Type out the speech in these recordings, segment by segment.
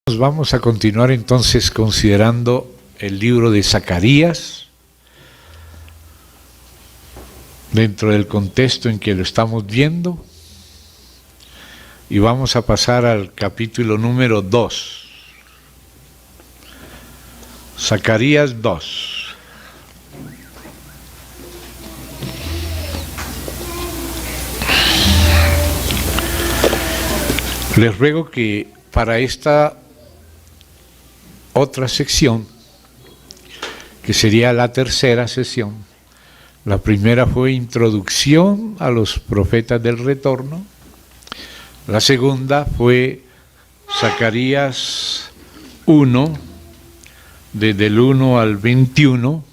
Vamos a continuar entonces considerando el libro de Zacarías dentro del contexto en que lo estamos viendo, y vamos a pasar al capítulo número 2. Zacarías 2. Les ruego que para esta otra sección, que sería la tercera sesión, la primera fue introducción a los profetas del retorno, la segunda fue Zacarías 1, desde el 1 al 21,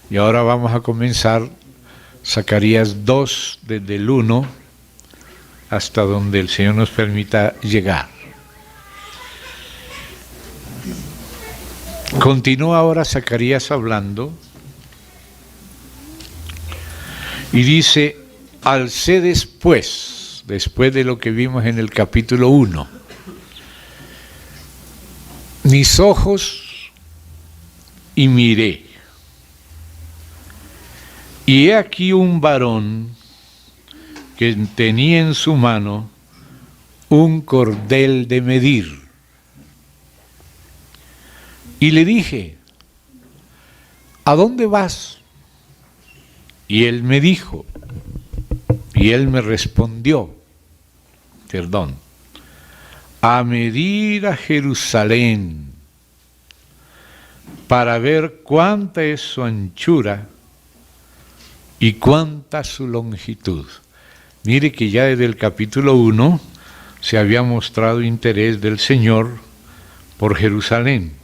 y ahora vamos a comenzar Zacarías 2, desde el 1 hasta donde el Señor nos permita llegar. Continúa ahora Zacarías hablando y dice: alcé después de lo que vimos en el capítulo 1, mis ojos y miré, y he aquí un varón que tenía en su mano un cordel de medir. Y le dije: ¿a dónde vas? Y él me dijo, y él me respondió, a medir a Jerusalén, para ver cuánta es su anchura y cuánta su longitud. Mire que ya desde el capítulo 1 se había mostrado interés del Señor por Jerusalén.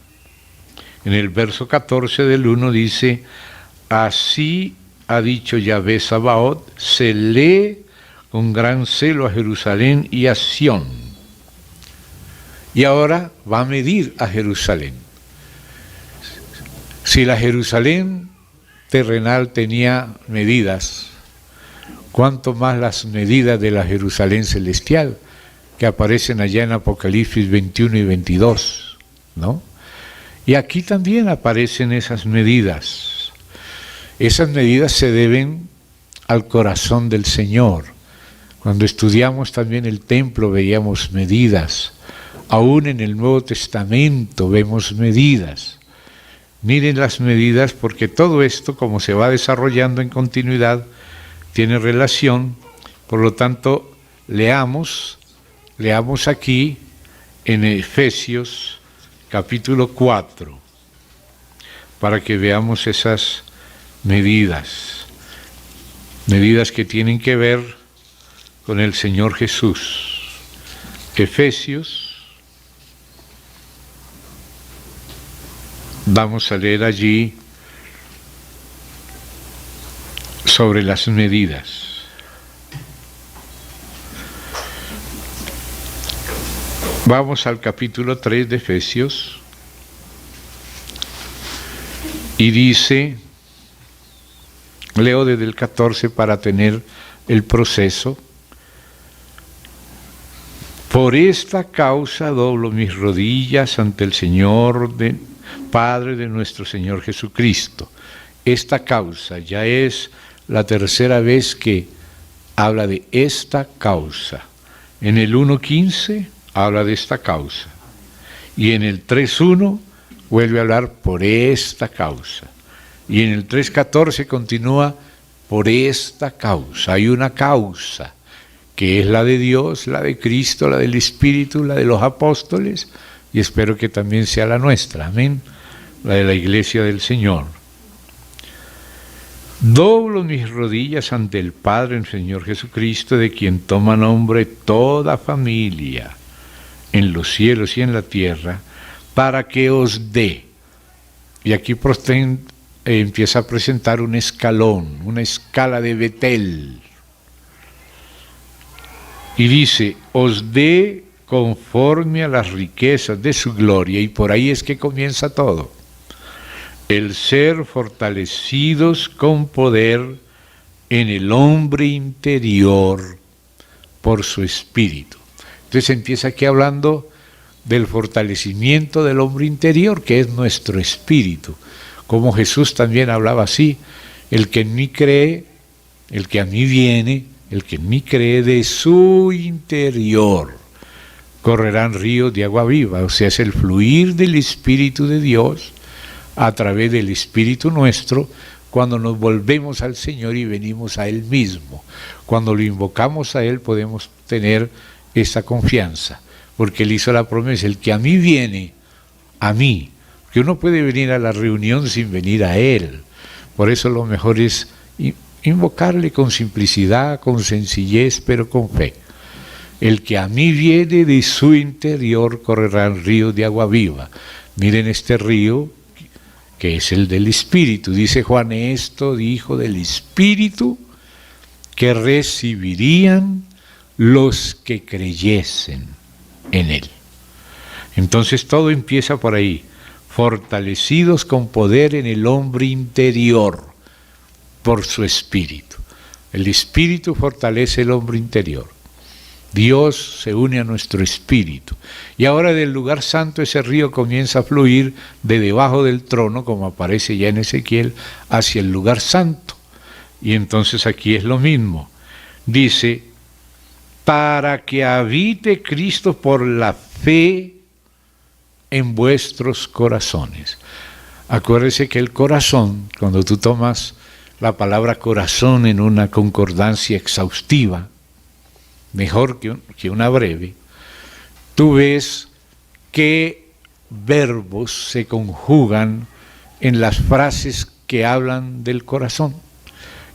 En el verso 14 del 1 dice: así ha dicho Yahvé Sabaoth, se lee con gran celo a Jerusalén y a Sión. Y ahora va a medir a Jerusalén. Si la Jerusalén terrenal tenía medidas, cuánto más las medidas de la Jerusalén celestial, que aparecen allá en Apocalipsis 21 y 22, ¿no? Y aquí también aparecen esas medidas. Esas medidas se deben al corazón del Señor. Cuando estudiamos también el templo veíamos medidas. Aún en el Nuevo Testamento vemos medidas. Miren las medidas, porque todo esto, como se va desarrollando en continuidad, tiene relación. Por lo tanto, leamos aquí en Efesios capítulo 4, para que veamos esas medidas que tienen que ver con el Señor Jesús. Efesios, vamos a leer allí sobre las medidas. Vamos al capítulo 3 de Efesios y dice, leo desde el 14 para tener el proceso: por esta causa doblo mis rodillas ante el Señor, Padre de nuestro Señor Jesucristo. Esta causa ya es la tercera vez que habla de esta causa. En el 1.15 habla de esta causa, y en el 3.1 vuelve a hablar por esta causa, y en el 3.14 continúa por esta causa. Hay una causa que es la de Dios, la de Cristo, la del Espíritu, la de los apóstoles, y espero que también sea la nuestra, amén, la de la Iglesia del Señor. Doblo mis rodillas ante el Padre, el Señor Jesucristo, de quien toma nombre toda familia en los cielos y en la tierra, para que os dé. Y aquí empieza a presentar un escalón, una escala de Betel. Y dice: os dé conforme a las riquezas de su gloria, y por ahí es que comienza todo. El ser fortalecidos con poder en el hombre interior por su espíritu. Entonces empieza aquí hablando del fortalecimiento del hombre interior, que es nuestro espíritu. Como Jesús también hablaba así: el que en mí cree, el que a mí viene, el que en mí cree, de su interior correrán ríos de agua viva. O sea, es el fluir del Espíritu de Dios a través del Espíritu nuestro, cuando nos volvemos al Señor y venimos a Él mismo. Cuando lo invocamos a Él podemos tener esa confianza, porque Él hizo la promesa: el que a mí viene, a mí. Que uno puede venir a la reunión sin venir a Él. Por eso lo mejor es invocarle con simplicidad, con sencillez, pero con fe. El que a mí viene, de su interior correrán ríos de agua viva. Miren este río, que es el del Espíritu. Dice Juan: esto dijo del Espíritu que recibirían los que creyesen en Él. Entonces todo empieza por ahí: fortalecidos con poder en el hombre interior por su Espíritu. El Espíritu fortalece el hombre interior. Dios se une a nuestro espíritu. Y ahora del lugar santo ese río comienza a fluir de debajo del trono, como aparece ya en Ezequiel, hacia el lugar santo. Y entonces aquí es lo mismo. Dice: para que habite Cristo por la fe en vuestros corazones. Acuérdese que el corazón, cuando tú tomas la palabra corazón en una concordancia exhaustiva, mejor que una breve, tú ves qué verbos se conjugan en las frases que hablan del corazón.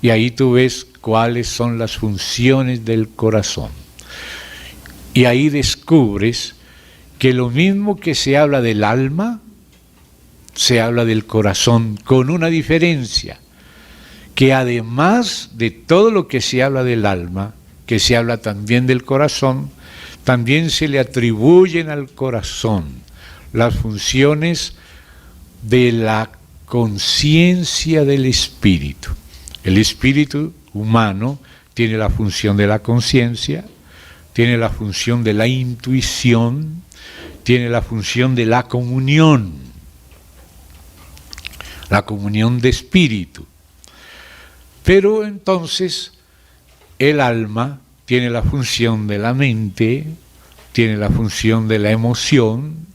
Y ahí tú ves cuáles son las funciones del corazón. Y ahí descubres que lo mismo que se habla del alma, se habla del corazón, con una diferencia: que además de todo lo que se habla del alma, que se habla también del corazón, también se le atribuyen al corazón las funciones de la conciencia del espíritu. El espíritu humano tiene la función de la conciencia, tiene la función de la intuición, tiene la función de la comunión de espíritu. Pero entonces el alma tiene la función de la mente, tiene la función de la emoción,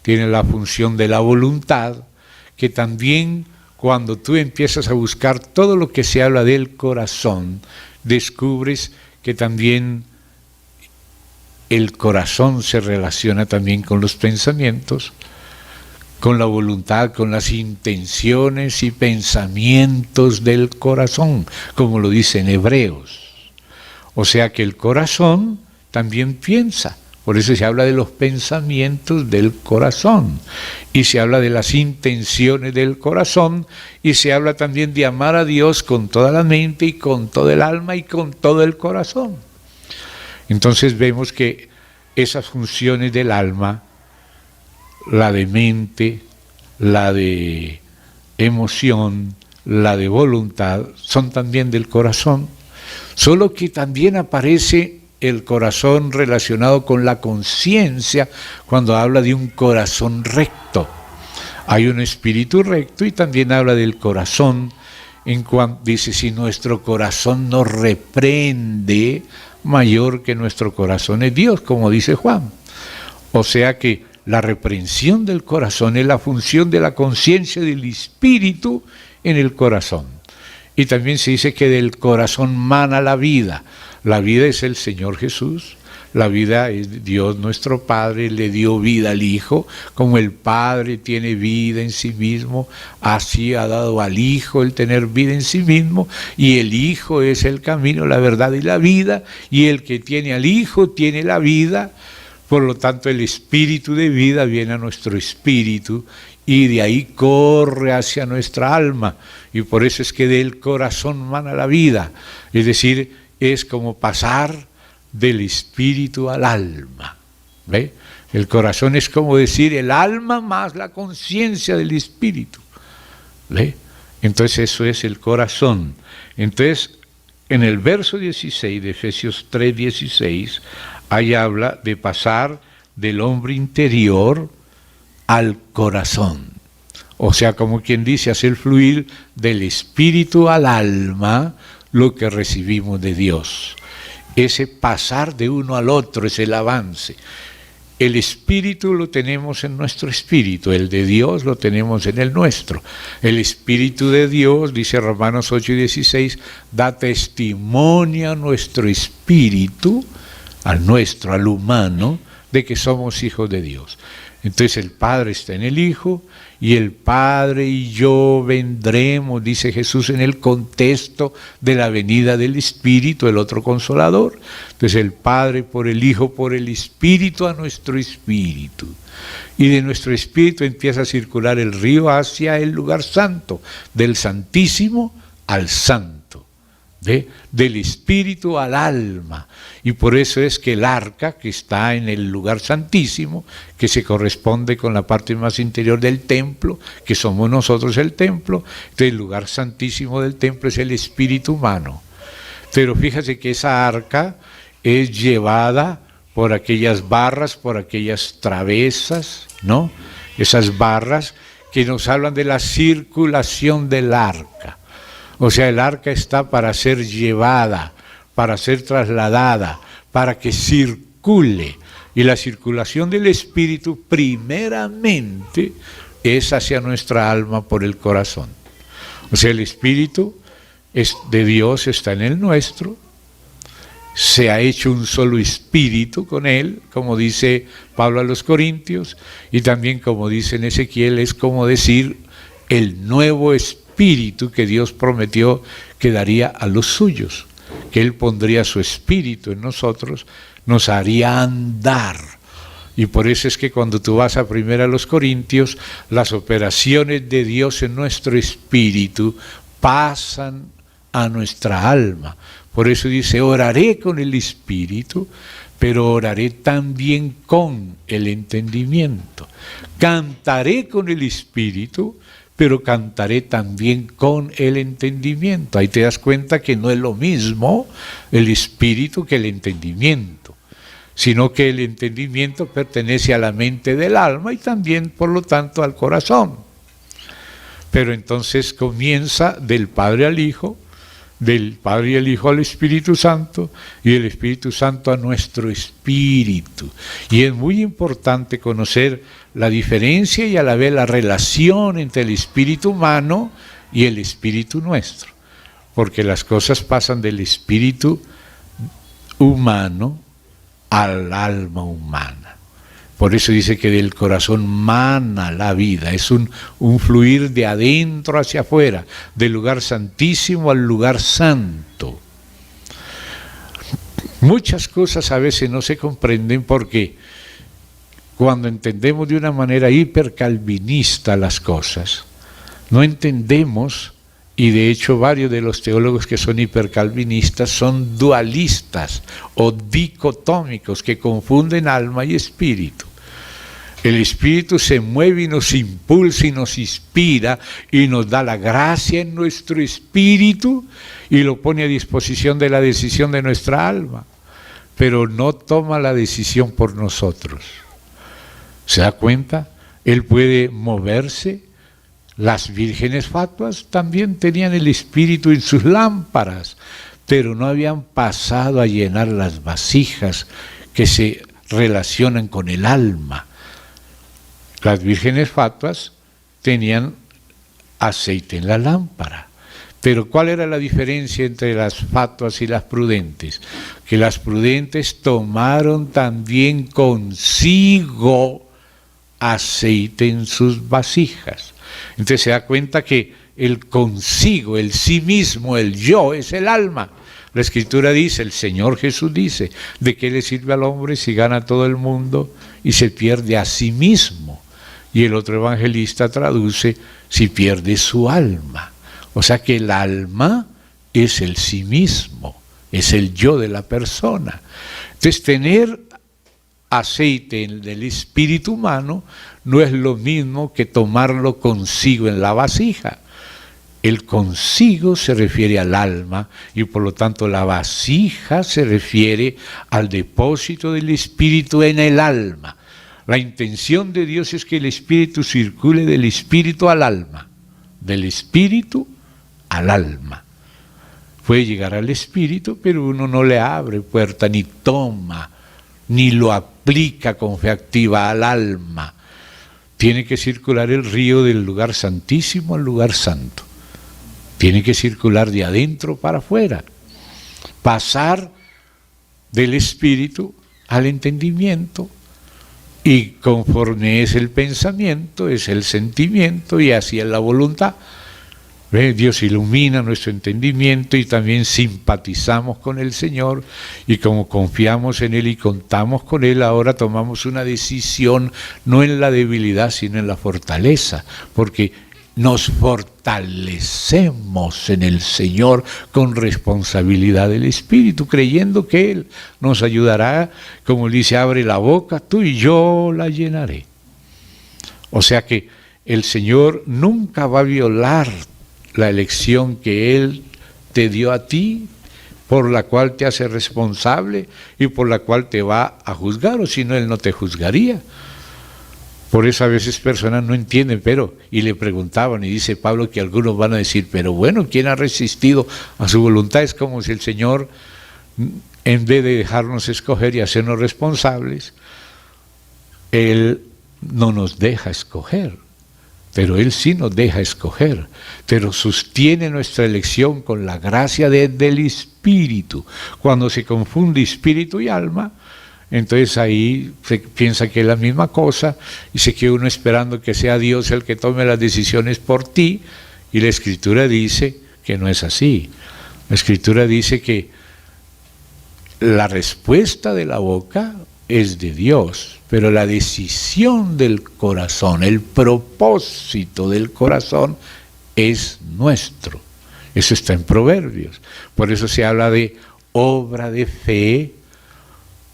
tiene la función de la voluntad, que también, cuando tú empiezas a buscar todo lo que se habla del corazón, descubres que también el corazón se relaciona también con los pensamientos, con la voluntad, con las intenciones y pensamientos del corazón, como lo dice en Hebreos. O sea que el corazón también piensa. Por eso se habla de los pensamientos del corazón, y se habla de las intenciones del corazón, y se habla también de amar a Dios con toda la mente y con todo el alma y con todo el corazón. Entonces vemos que esas funciones del alma, la de mente, la de emoción, la de voluntad, son también del corazón, solo que también aparece el corazón relacionado con la conciencia cuando habla de un corazón recto. Hay un espíritu recto y también habla del corazón, en cuanto dice: si nuestro corazón nos reprende, mayor que nuestro corazón es Dios, como dice Juan. O sea que la reprensión del corazón es la función de la conciencia del espíritu en el corazón. Y también se dice que del corazón mana la vida. La vida es el Señor Jesús, la vida es Dios nuestro Padre, le dio vida al Hijo, como el Padre tiene vida en sí mismo, así ha dado al Hijo el tener vida en sí mismo, y el Hijo es el camino, la verdad y la vida, y el que tiene al Hijo tiene la vida. Por lo tanto, el espíritu de vida viene a nuestro espíritu y de ahí corre hacia nuestra alma, y por eso es que del corazón mana la vida, es decir, es como pasar del espíritu al alma. ¿Ve? El corazón es como decir el alma más la conciencia del espíritu. ¿Ve? Entonces eso es el corazón. Entonces, en el verso 16 de Efesios 3:16, ahí habla de pasar del hombre interior al corazón. O sea, como quien dice, hacer fluir del espíritu al alma lo que recibimos de Dios. Ese pasar de uno al otro es el avance. El espíritu lo tenemos en nuestro espíritu, el de Dios lo tenemos en el nuestro. El espíritu de Dios, dice Romanos 8:16, da testimonio a nuestro espíritu, al nuestro, al humano, de que somos hijos de Dios. Entonces el Padre está en el Hijo, y el Padre y yo vendremos, dice Jesús, en el contexto de la venida del Espíritu, el otro Consolador. Entonces el Padre por el Hijo, por el Espíritu a nuestro espíritu. Y de nuestro espíritu empieza a circular el río hacia el lugar santo, del Santísimo al Santo. Del espíritu al alma, y por eso es que el arca que está en el lugar santísimo, que se corresponde con la parte más interior del templo, que somos nosotros el templo, entonces el lugar santísimo del templo es el espíritu humano. Pero fíjate que esa arca es llevada por aquellas barras, por aquellas travesas, ¿no? Esas barras que nos hablan de la circulación del arca. O sea, el arca está para ser llevada, para ser trasladada, para que circule. Y la circulación del espíritu primeramente es hacia nuestra alma por el corazón. O sea, el espíritu de Dios está en el nuestro, se ha hecho un solo espíritu con él, como dice Pablo a los Corintios, y también como dice en Ezequiel, es como decir el nuevo espíritu que Dios prometió que daría a los suyos, que Él pondría su espíritu en nosotros, nos haría andar. Y por eso es que cuando tú vas a 1 Corintios, las operaciones de Dios en nuestro espíritu pasan a nuestra alma. Por eso dice, oraré con el espíritu, pero oraré también con el entendimiento. Cantaré con el espíritu, pero cantaré también con el entendimiento. Ahí te das cuenta que no es lo mismo el espíritu que el entendimiento, sino que el entendimiento pertenece a la mente del alma y también, por lo tanto, al corazón. Pero entonces comienza del Padre al Hijo, del Padre y el Hijo al Espíritu Santo, y del Espíritu Santo a nuestro espíritu. Y es muy importante conocer la diferencia y a la vez la relación entre el espíritu humano y el espíritu nuestro, porque las cosas pasan del espíritu humano al alma humana. Por eso dice que del corazón mana la vida, es un fluir de adentro hacia afuera, del lugar santísimo al lugar santo. Muchas cosas a veces no se comprenden porque cuando entendemos de una manera hipercalvinista las cosas, no entendemos, y de hecho varios de los teólogos que son hipercalvinistas son dualistas o dicotómicos que confunden alma y espíritu. El espíritu se mueve y nos impulsa y nos inspira y nos da la gracia en nuestro espíritu y lo pone a disposición de la decisión de nuestra alma, pero no toma la decisión por nosotros. ¿Se da cuenta? Él puede moverse. Las vírgenes fatuas también tenían el espíritu en sus lámparas, pero no habían pasado a llenar las vasijas que se relacionan con el alma. Las vírgenes fatuas tenían aceite en la lámpara. Pero ¿cuál era la diferencia entre las fatuas y las prudentes? Que las prudentes tomaron también consigo aceite en sus vasijas. Entonces se da cuenta que el consigo, el sí mismo, el yo, es el alma. La Escritura dice, el Señor Jesús dice, ¿de qué le sirve al hombre si gana todo el mundo y se pierde a sí mismo? Y el otro evangelista traduce, si pierde su alma. O sea que el alma es el sí mismo, es el yo de la persona. Entonces tener aceite del espíritu humano no es lo mismo que tomarlo consigo en la vasija. El consigo se refiere al alma y por lo tanto la vasija se refiere al depósito del espíritu en el alma. La intención de Dios es que el espíritu circule del espíritu al alma, del espíritu al alma. Puede llegar al espíritu, pero uno no le abre puerta, ni toma, ni lo aplica con fe activa al alma. Tiene que circular el río del lugar santísimo al lugar santo. Tiene que circular de adentro para afuera. Pasar del espíritu al entendimiento. Y conforme es el pensamiento, es el sentimiento y así es la voluntad. Dios ilumina nuestro entendimiento y también simpatizamos con el Señor, y como confiamos en Él y contamos con Él, ahora tomamos una decisión no en la debilidad sino en la fortaleza, porque nos fortalecemos en el Señor con responsabilidad del Espíritu, creyendo que Él nos ayudará, como dice, abre la boca tú y yo la llenaré. O sea que el Señor nunca va a violar la elección que Él te dio a ti, por la cual te hace responsable y por la cual te va a juzgar, o si no, Él no te juzgaría. Por eso a veces personas no entienden, y le preguntaban, y dice Pablo que algunos van a decir, pero bueno, ¿quién ha resistido a su voluntad? Es como si el Señor, en vez de dejarnos escoger y hacernos responsables, Él no nos deja escoger. Pero Él sí nos deja escoger, pero sostiene nuestra elección con la gracia del Espíritu. Cuando se confunde espíritu y alma, entonces ahí se piensa que es la misma cosa y se queda uno esperando que sea Dios el que tome las decisiones por ti, y la Escritura dice que no es así. La Escritura dice que la respuesta de la boca es de Dios, pero la decisión del corazón, el propósito del corazón es nuestro. Eso está en Proverbios. Por eso se habla de obra de fe,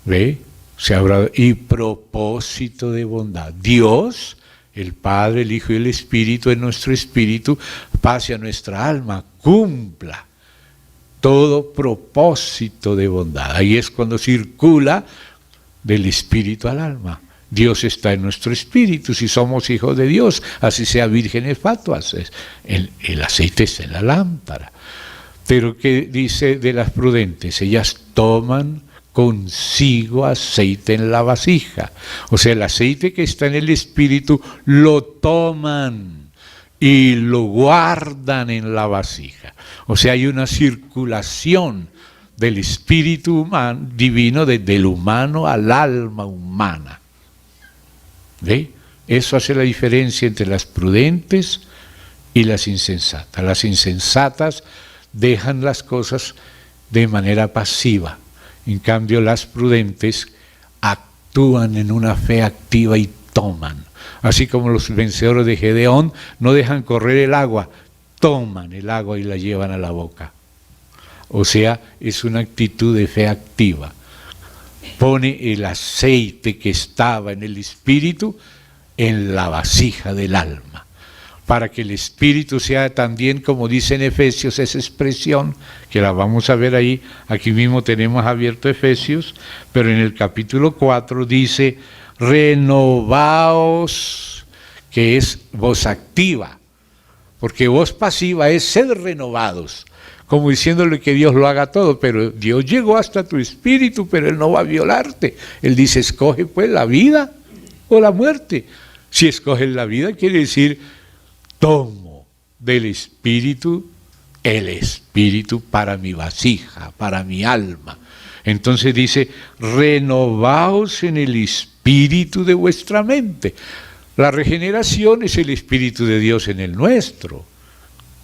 ¿ve? Se habla y propósito de bondad. Dios, el Padre, el Hijo y el Espíritu, en nuestro espíritu, pase a nuestra alma, cumpla todo propósito de bondad. Ahí es cuando circula del espíritu al alma. Dios está en nuestro espíritu, si somos hijos de Dios, así sea vírgenes fatuas. El aceite está en la lámpara. Pero ¿qué dice de las prudentes? Ellas toman consigo aceite en la vasija. O sea, el aceite que está en el espíritu lo toman y lo guardan en la vasija. O sea, hay una circulación del espíritu humano, divino, desde el humano al alma humana. ¿Ve? Eso hace la diferencia entre las prudentes y las insensatas. Las insensatas dejan las cosas de manera pasiva. En cambio, las prudentes actúan en una fe activa y toman. Así como los vencedores de Gedeón no dejan correr el agua, toman el agua y la llevan a la boca. O sea, es una actitud de fe activa. Pone el aceite que estaba en el espíritu en la vasija del alma, para que el espíritu sea también, como dice en Efesios, esa expresión, que la vamos a ver ahí, aquí mismo tenemos abierto Efesios, pero en el capítulo 4 dice, renovaos, que es voz activa, porque voz pasiva es ser renovados, como diciéndole que Dios lo haga todo, pero Dios llegó hasta tu espíritu, pero Él no va a violarte. Él dice, escoge pues la vida o la muerte. Si escoges la vida, quiere decir, tomo del espíritu, el espíritu para mi vasija, para mi alma. Entonces dice, renovaos en el espíritu de vuestra mente. La regeneración es el espíritu de Dios en el nuestro.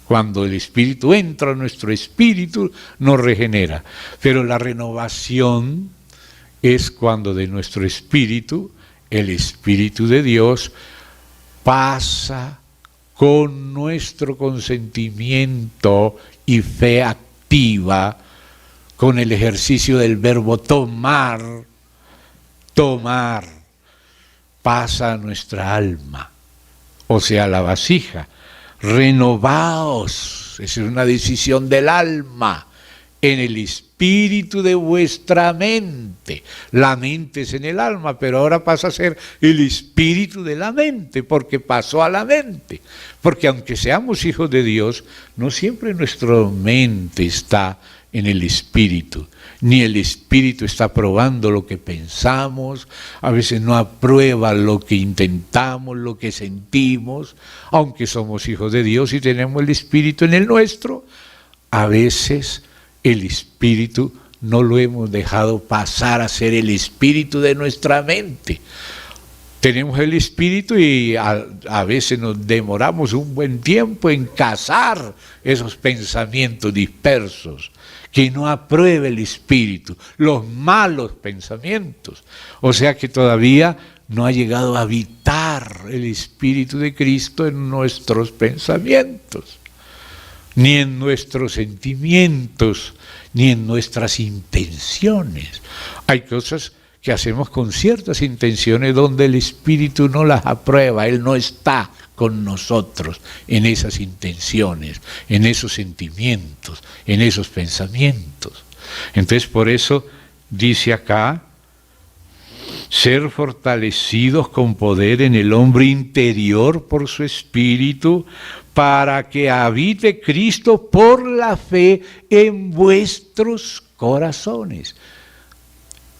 Cuando el espíritu entra a nuestro espíritu, nos regenera. Pero la renovación es cuando de nuestro espíritu, el espíritu de Dios, pasa con nuestro consentimiento y fe activa, con el ejercicio del verbo tomar, pasa a nuestra alma, o sea, la vasija. Renovaos, es una decisión del alma, en el espíritu espíritu de vuestra mente. La mente es en el alma, pero ahora pasa a ser el espíritu de la mente, porque pasó a la mente. Porque aunque seamos hijos de Dios, no siempre nuestra mente está en el espíritu, ni el espíritu está aprobando lo que pensamos, a veces no aprueba lo que intentamos, lo que sentimos, aunque somos hijos de Dios y tenemos el espíritu en el nuestro, a veces el espíritu no lo hemos dejado pasar a ser el espíritu de nuestra mente. Tenemos el espíritu y a veces nos demoramos un buen tiempo en cazar esos pensamientos dispersos, que no apruebe el espíritu, los malos pensamientos. O sea que todavía no ha llegado a habitar el espíritu de Cristo en nuestros pensamientos, ni en nuestros sentimientos, ni en nuestras intenciones. Hay cosas que hacemos con ciertas intenciones donde el espíritu no las aprueba, él no está con nosotros en esas intenciones, en esos sentimientos, en esos pensamientos. Entonces por eso dice acá, ser fortalecidos con poder en el hombre interior por su espíritu, para que habite Cristo por la fe en vuestros corazones.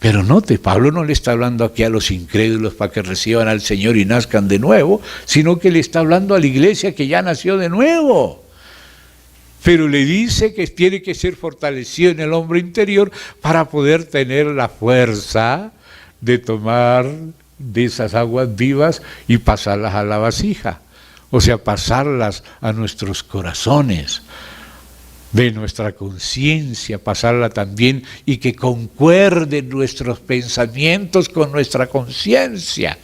Pero note, Pablo no le está hablando aquí a los incrédulos para que reciban al Señor y nazcan de nuevo, sino que le está hablando a la iglesia que ya nació de nuevo. Pero le dice que tiene que ser fortalecido en el hombre interior para poder tener la fuerza de tomar de esas aguas vivas y pasarlas a la vasija, o sea, pasarlas a nuestros corazones, de nuestra conciencia, pasarla también y que concuerden nuestros pensamientos con nuestra conciencia.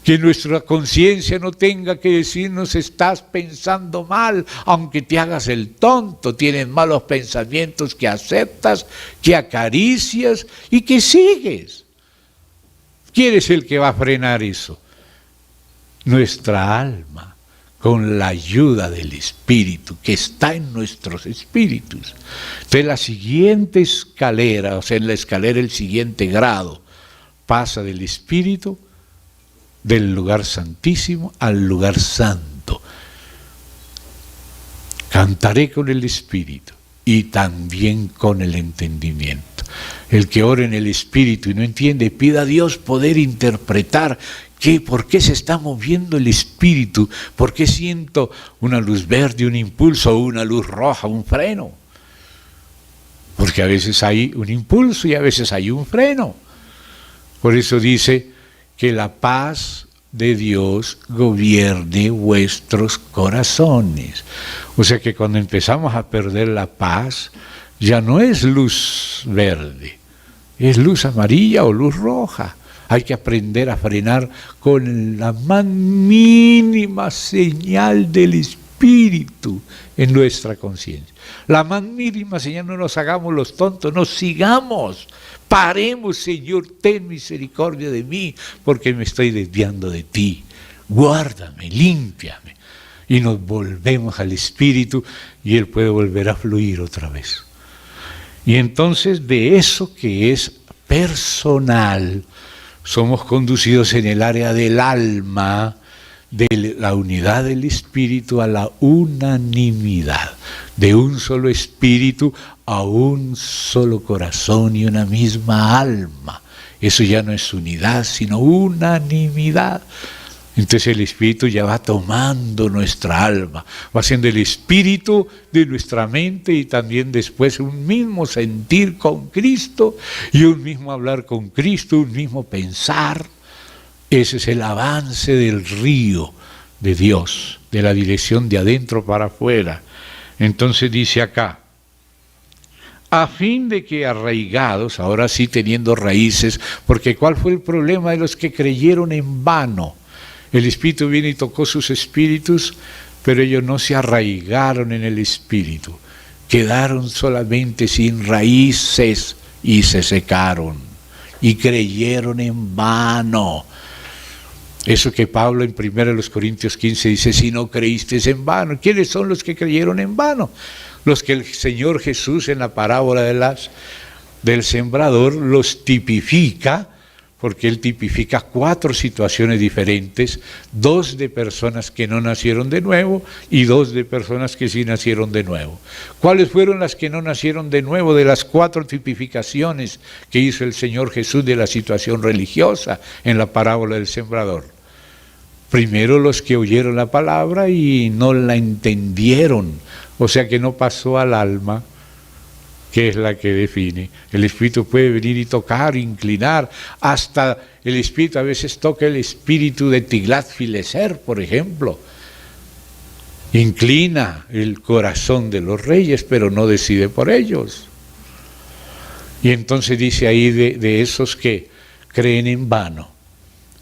Que nuestra conciencia no tenga que decirnos estás pensando mal, aunque te hagas el tonto, tienes malos pensamientos que aceptas, que acaricias y que sigues. ¿Quién es el que va a frenar eso? Nuestra alma, con la ayuda del Espíritu, que está en nuestros espíritus. Entonces la siguiente escalera, o sea, en la escalera el siguiente grado, pasa del Espíritu, del lugar santísimo al lugar santo. Cantaré con el Espíritu y también con el entendimiento. El que ora en el Espíritu y no entiende, pida a Dios poder interpretar ¿por qué se está moviendo el espíritu? ¿Por qué siento una luz verde, un impulso, una luz roja, un freno? Porque a veces hay un impulso y a veces hay un freno. Por eso dice que la paz de Dios gobierne vuestros corazones. O sea que cuando empezamos a perder la paz, ya no es luz verde, es luz amarilla o luz roja. Hay que aprender a frenar con la más mínima señal del Espíritu en nuestra conciencia. La más mínima señal, no nos hagamos los tontos, no sigamos. Paremos, Señor, ten misericordia de mí, porque me estoy desviando de ti. Guárdame, límpiame. Y nos volvemos al Espíritu y Él puede volver a fluir otra vez. Y entonces de eso que es personal, somos conducidos en el área del alma, de la unidad del espíritu a la unanimidad, de un solo espíritu a un solo corazón y una misma alma. Eso ya no es unidad, sino unanimidad. Entonces el espíritu ya va tomando nuestra alma, va siendo el espíritu de nuestra mente y también después un mismo sentir con Cristo y un mismo hablar con Cristo, un mismo pensar. Ese es el avance del río de Dios, de la dirección de adentro para afuera. Entonces dice acá, a fin de que arraigados, ahora sí teniendo raíces, porque ¿cuál fue el problema de los que creyeron en vano? El Espíritu viene y tocó sus espíritus, pero ellos no se arraigaron en el Espíritu. Quedaron solamente sin raíces y se secaron. Y creyeron en vano. Eso que Pablo en 1 Corintios 15 dice, si no creísteis en vano. ¿Quiénes son los que creyeron en vano? Los que el Señor Jesús en la parábola del sembrador los tipifica, porque Él tipifica 4 situaciones diferentes, 2 de personas que no nacieron de nuevo y 2 de personas que sí nacieron de nuevo. ¿Cuáles fueron las que no nacieron de nuevo de las 4 tipificaciones que hizo el Señor Jesús de la situación religiosa en la parábola del sembrador? Primero los que oyeron la palabra y no la entendieron, o sea que no pasó al alma, que es la que define. El Espíritu puede venir y tocar, inclinar, hasta el Espíritu a veces toca el espíritu de Tiglat-Fileser, por ejemplo. Inclina el corazón de los reyes, pero no decide por ellos. Y entonces dice ahí de esos que creen en vano,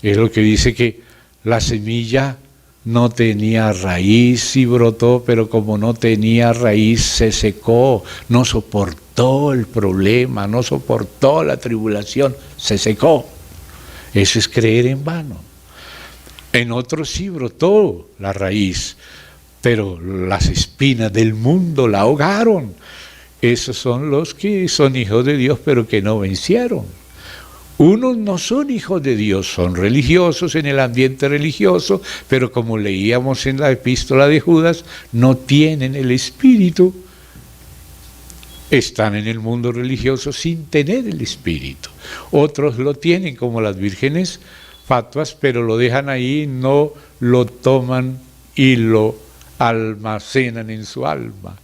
es lo que dice que la semilla no tenía raíz y brotó, pero como no tenía raíz se secó, no soportó el problema, no soportó la tribulación, se secó. Eso es creer en vano. En otros sí brotó la raíz, pero las espinas del mundo la ahogaron. Esos son los que son hijos de Dios, pero que no vencieron. Unos no son hijos de Dios, son religiosos en el ambiente religioso, pero como leíamos en la epístola de Judas, no tienen el Espíritu. Están en el mundo religioso sin tener el Espíritu. Otros lo tienen, como las vírgenes fatuas, pero lo dejan ahí, no lo toman y lo almacenan en su alma,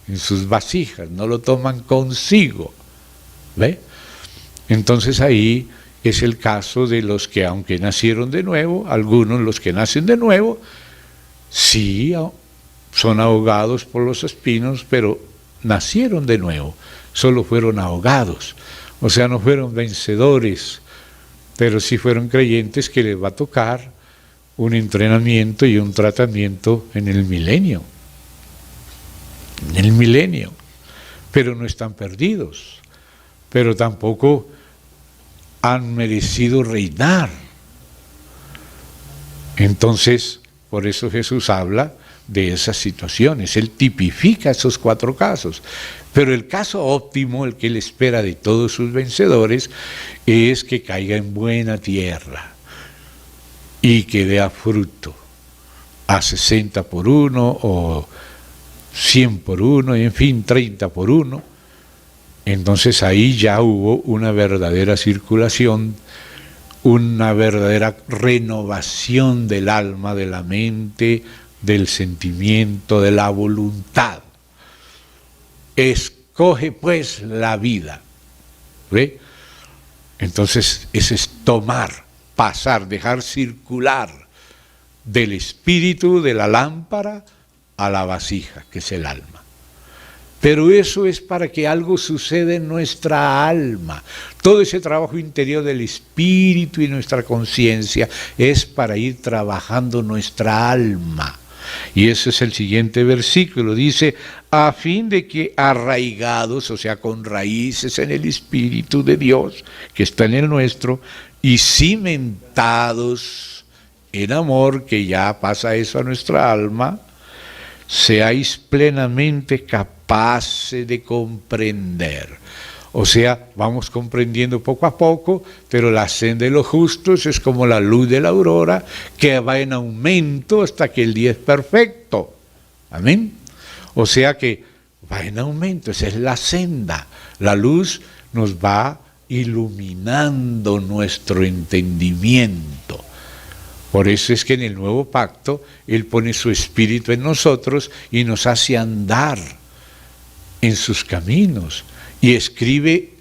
en sus vasijas, no lo toman consigo. ¿Ve? Entonces ahí es el caso de los que aunque nacieron de nuevo, algunos los que nacen de nuevo, sí son ahogados por los espinos, pero nacieron de nuevo, solo fueron ahogados, o sea, no fueron vencedores, pero sí fueron creyentes que les va a tocar un entrenamiento y un tratamiento en el milenio, pero no están perdidos, pero tampoco han merecido reinar. Entonces, por eso Jesús habla de esas situaciones, Él tipifica esos 4 casos, pero el caso óptimo, el que Él espera de todos sus vencedores, es que caiga en buena tierra y que dé fruto, a 60 por 1 o 100 por 1, en fin, 30 por 1, entonces ahí ya hubo una verdadera circulación, una verdadera renovación del alma, de la mente, del sentimiento, de la voluntad. Escoge pues la vida. ¿Ve? Entonces ese es tomar, pasar, dejar circular del espíritu, de la lámpara, a la vasija, que es el alma. Pero eso es para que algo suceda en nuestra alma. Todo ese trabajo interior del espíritu y nuestra conciencia es para ir trabajando nuestra alma. Y ese es el siguiente versículo, dice, a fin de que arraigados, o sea, con raíces en el Espíritu de Dios, que está en el nuestro, y cimentados en amor, que ya pasa eso a nuestra alma, seáis plenamente capaces de comprender. O sea, vamos comprendiendo poco a poco, pero la senda de los justos es como la luz de la aurora, que va en aumento hasta que el día es perfecto. Amén. O sea que va en aumento, esa es la senda. La luz nos va iluminando nuestro entendimiento. Por eso es que en el nuevo pacto Él pone su espíritu en nosotros y nos hace andar en sus caminos y escribe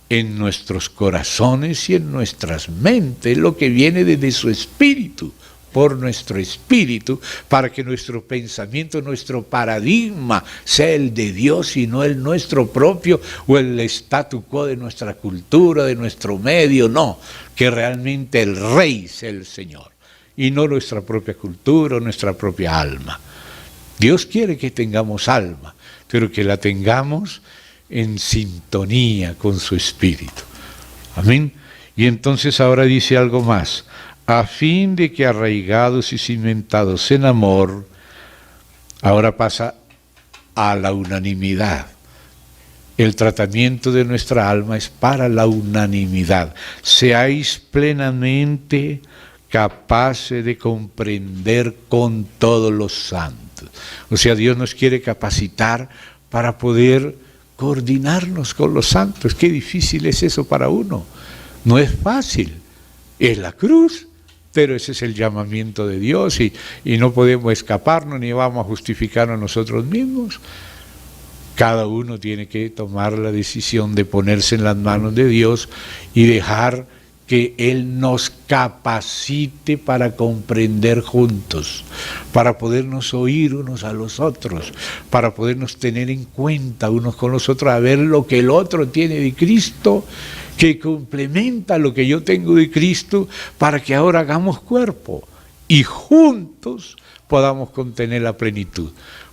en nuestros corazones y en nuestras mentes lo que viene desde su espíritu, por nuestro espíritu, para que nuestro pensamiento, nuestro paradigma sea el de Dios y no el nuestro propio o el statu quo de nuestra cultura, de nuestro medio, no, que realmente el Rey sea el Señor. Y no nuestra propia cultura, nuestra propia alma. Dios quiere que tengamos alma, pero que la tengamos en sintonía con su espíritu. Amén. Y entonces ahora dice algo más. a fin de que arraigados y cimentados en amor, ahora pasa a la unanimidad. El tratamiento de nuestra alma es para la unanimidad. Seáis plenamente capaces de comprender con todos los santos. O sea, Dios nos quiere capacitar para poder coordinarnos con los santos. Qué difícil es eso para uno. No es fácil. Es la cruz, pero ese es el llamamiento de Dios y no podemos escaparnos ni vamos a justificarnos nosotros mismos. Cada uno tiene que tomar la decisión de ponerse en las manos de Dios y dejar que Él nos capacite para comprender juntos, para podernos oír unos a los otros, para podernos tener en cuenta unos con los otros, a ver lo que el otro tiene de Cristo, que complementa lo que yo tengo de Cristo, para que ahora hagamos cuerpo y juntos podamos contener la plenitud.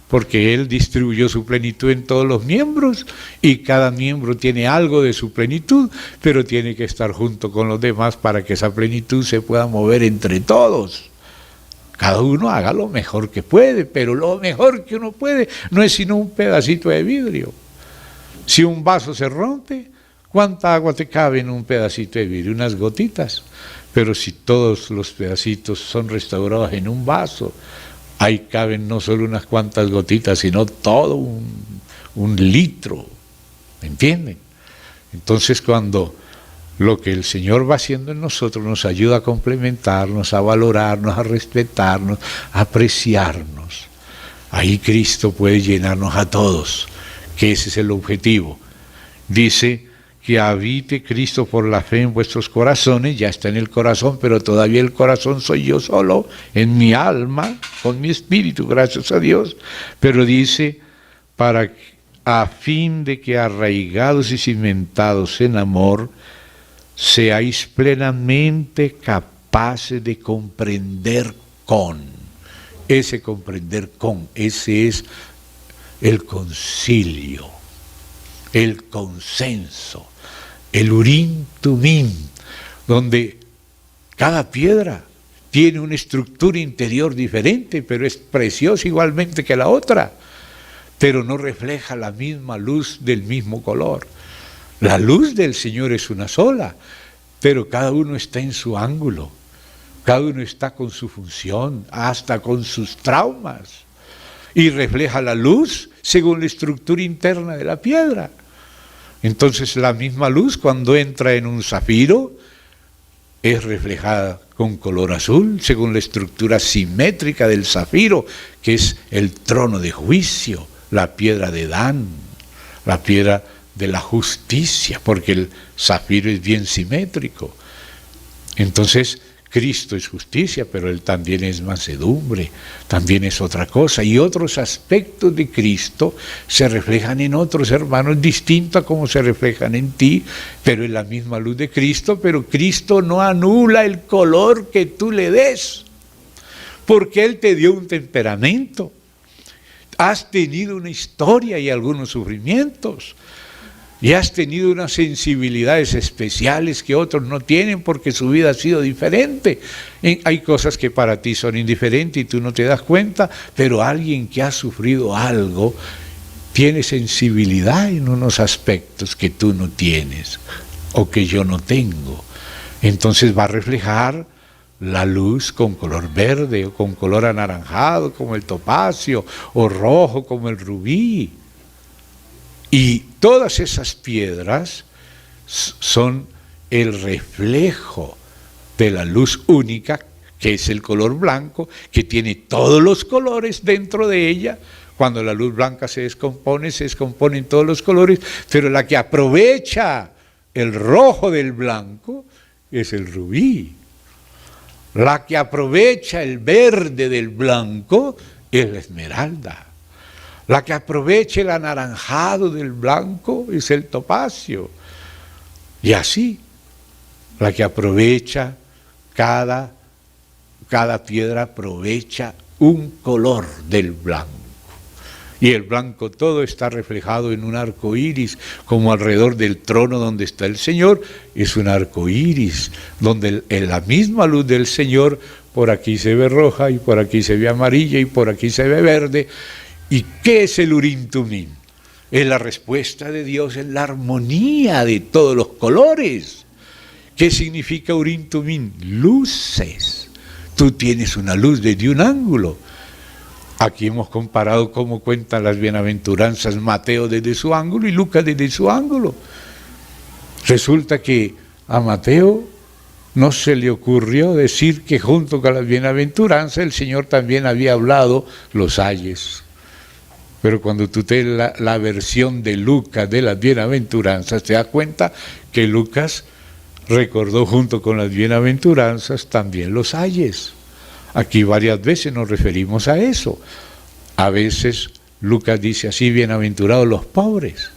Porque Él distribuyó su plenitud en todos los miembros y cada miembro tiene algo de su plenitud, pero tiene que estar junto con los demás para que esa plenitud se pueda mover entre todos. Cada uno haga lo mejor que puede, pero lo mejor que uno puede no es sino un pedacito de vidrio. Si un vaso se rompe, ¿cuánta agua te cabe en un pedacito de vidrio? Unas gotitas. Pero si todos los pedacitos son restaurados en un vaso, ahí caben no solo unas cuantas gotitas, sino todo un litro, ¿me entienden? Entonces cuando lo que el Señor va haciendo en nosotros nos ayuda a complementarnos, a valorarnos, a respetarnos, a apreciarnos, ahí Cristo puede llenarnos a todos, que ese es el objetivo. Dice que habite Cristo por la fe en vuestros corazones, ya está en el corazón, pero todavía el corazón soy yo solo, en mi alma, con mi espíritu, gracias a Dios, pero dice, a fin de que arraigados y cimentados en amor, seáis plenamente capaces de comprender con, ese es el concilio, el consenso, el urim tumim, donde cada piedra tiene una estructura interior diferente, pero es preciosa igualmente que la otra, pero no refleja la misma luz del mismo color. La luz del Señor es una sola, pero cada uno está en su ángulo, cada uno está con su función, hasta con sus traumas, y refleja la luz según la estructura interna de la piedra. Entonces la misma luz cuando entra en un zafiro es reflejada con color azul según la estructura simétrica del zafiro, que es el trono de juicio, la piedra de Dan, la piedra de la justicia, porque el zafiro es bien simétrico. Entonces Cristo es justicia, pero Él también es mansedumbre, también es otra cosa. Y otros aspectos de Cristo se reflejan en otros hermanos distintos a como se reflejan en ti, pero es la misma luz de Cristo, pero Cristo no anula el color que tú le des, porque Él te dio un temperamento, has tenido una historia y algunos sufrimientos, y has tenido unas sensibilidades especiales que otros no tienen porque su vida ha sido diferente. Hay cosas que para ti son indiferentes y tú no te das cuenta, pero alguien que ha sufrido algo tiene sensibilidad en unos aspectos que tú no tienes o que yo no tengo. Entonces va a reflejar la luz con color verde o con color anaranjado como el topacio o rojo como el rubí. Y todas esas piedras son el reflejo de la luz única, que es el color blanco, que tiene todos los colores dentro de ella. Cuando la luz blanca se descomponen todos los colores, pero la que aprovecha el rojo del blanco es el rubí. La que aprovecha el verde del blanco es la esmeralda. La que aprovecha el anaranjado del blanco es el topacio. Y así, la que aprovecha, cada piedra aprovecha un color del blanco. Y el blanco todo está reflejado en un arco iris, como alrededor del trono donde está el Señor, es un arco iris, donde en la misma luz del Señor, por aquí se ve roja, y por aquí se ve amarilla, y por aquí se ve verde. ¿Y qué es el Urim Tumim? Es la respuesta de Dios en la armonía de todos los colores. ¿Qué significa Urim Tumim? Luces. Tú tienes una luz desde un ángulo. Aquí hemos comparado cómo cuentan las bienaventuranzas Mateo desde su ángulo y Lucas desde su ángulo. Resulta que a Mateo no se le ocurrió decir que junto con las bienaventuranzas el Señor también había hablado los ayes. Pero cuando tú te la versión de Lucas de las bienaventuranzas, te das cuenta que Lucas recordó junto con las bienaventuranzas también los ayes. Aquí varias veces nos referimos a eso. A veces Lucas dice así, bienaventurados los pobres.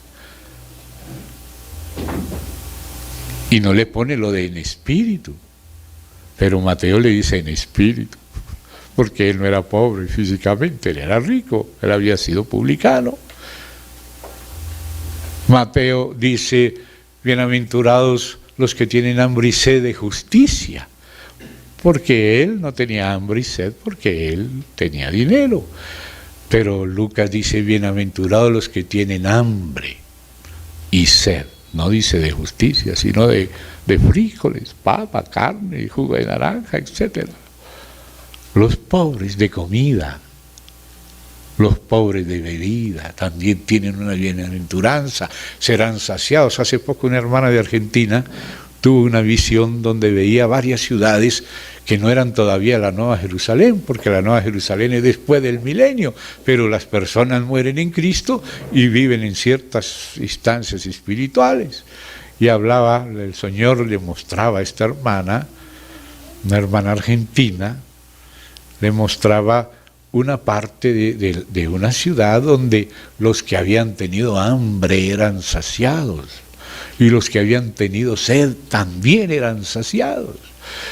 Y no le pone lo de en espíritu. Pero Mateo le dice en espíritu, porque él no era pobre físicamente, él era rico, él había sido publicano. Mateo dice, bienaventurados los que tienen hambre y sed de justicia, porque él no tenía hambre y sed, porque él tenía dinero. Pero Lucas dice, bienaventurados los que tienen hambre y sed. No dice de justicia, sino de frijoles, papa, carne, jugo de naranja, etc. Los pobres de comida, los pobres de bebida, también tienen una bienaventuranza, serán saciados. Hace poco una hermana de Argentina tuvo una visión donde veía varias ciudades que no eran todavía la Nueva Jerusalén, porque la Nueva Jerusalén es después del milenio, pero las personas mueren en Cristo y viven en ciertas instancias espirituales. Y hablaba, el Señor le mostraba a esta hermana, una hermana argentina, le mostraba una parte de una ciudad donde los que habían tenido hambre eran saciados, y los que habían tenido sed también eran saciados.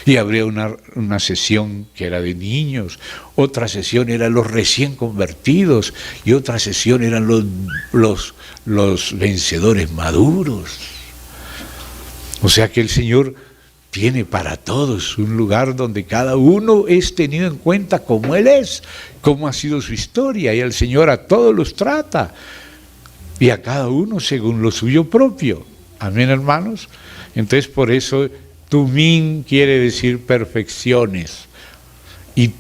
Y habría una sesión que era de niños, otra sesión eran los recién convertidos, y otra sesión eran los vencedores maduros. O sea que el Señor tiene para todos un lugar donde cada uno es tenido en cuenta como Él es, cómo ha sido su historia, y el Señor a todos los trata, y a cada uno según lo suyo propio. Amén, hermanos. Entonces por eso Tumim quiere decir perfecciones, y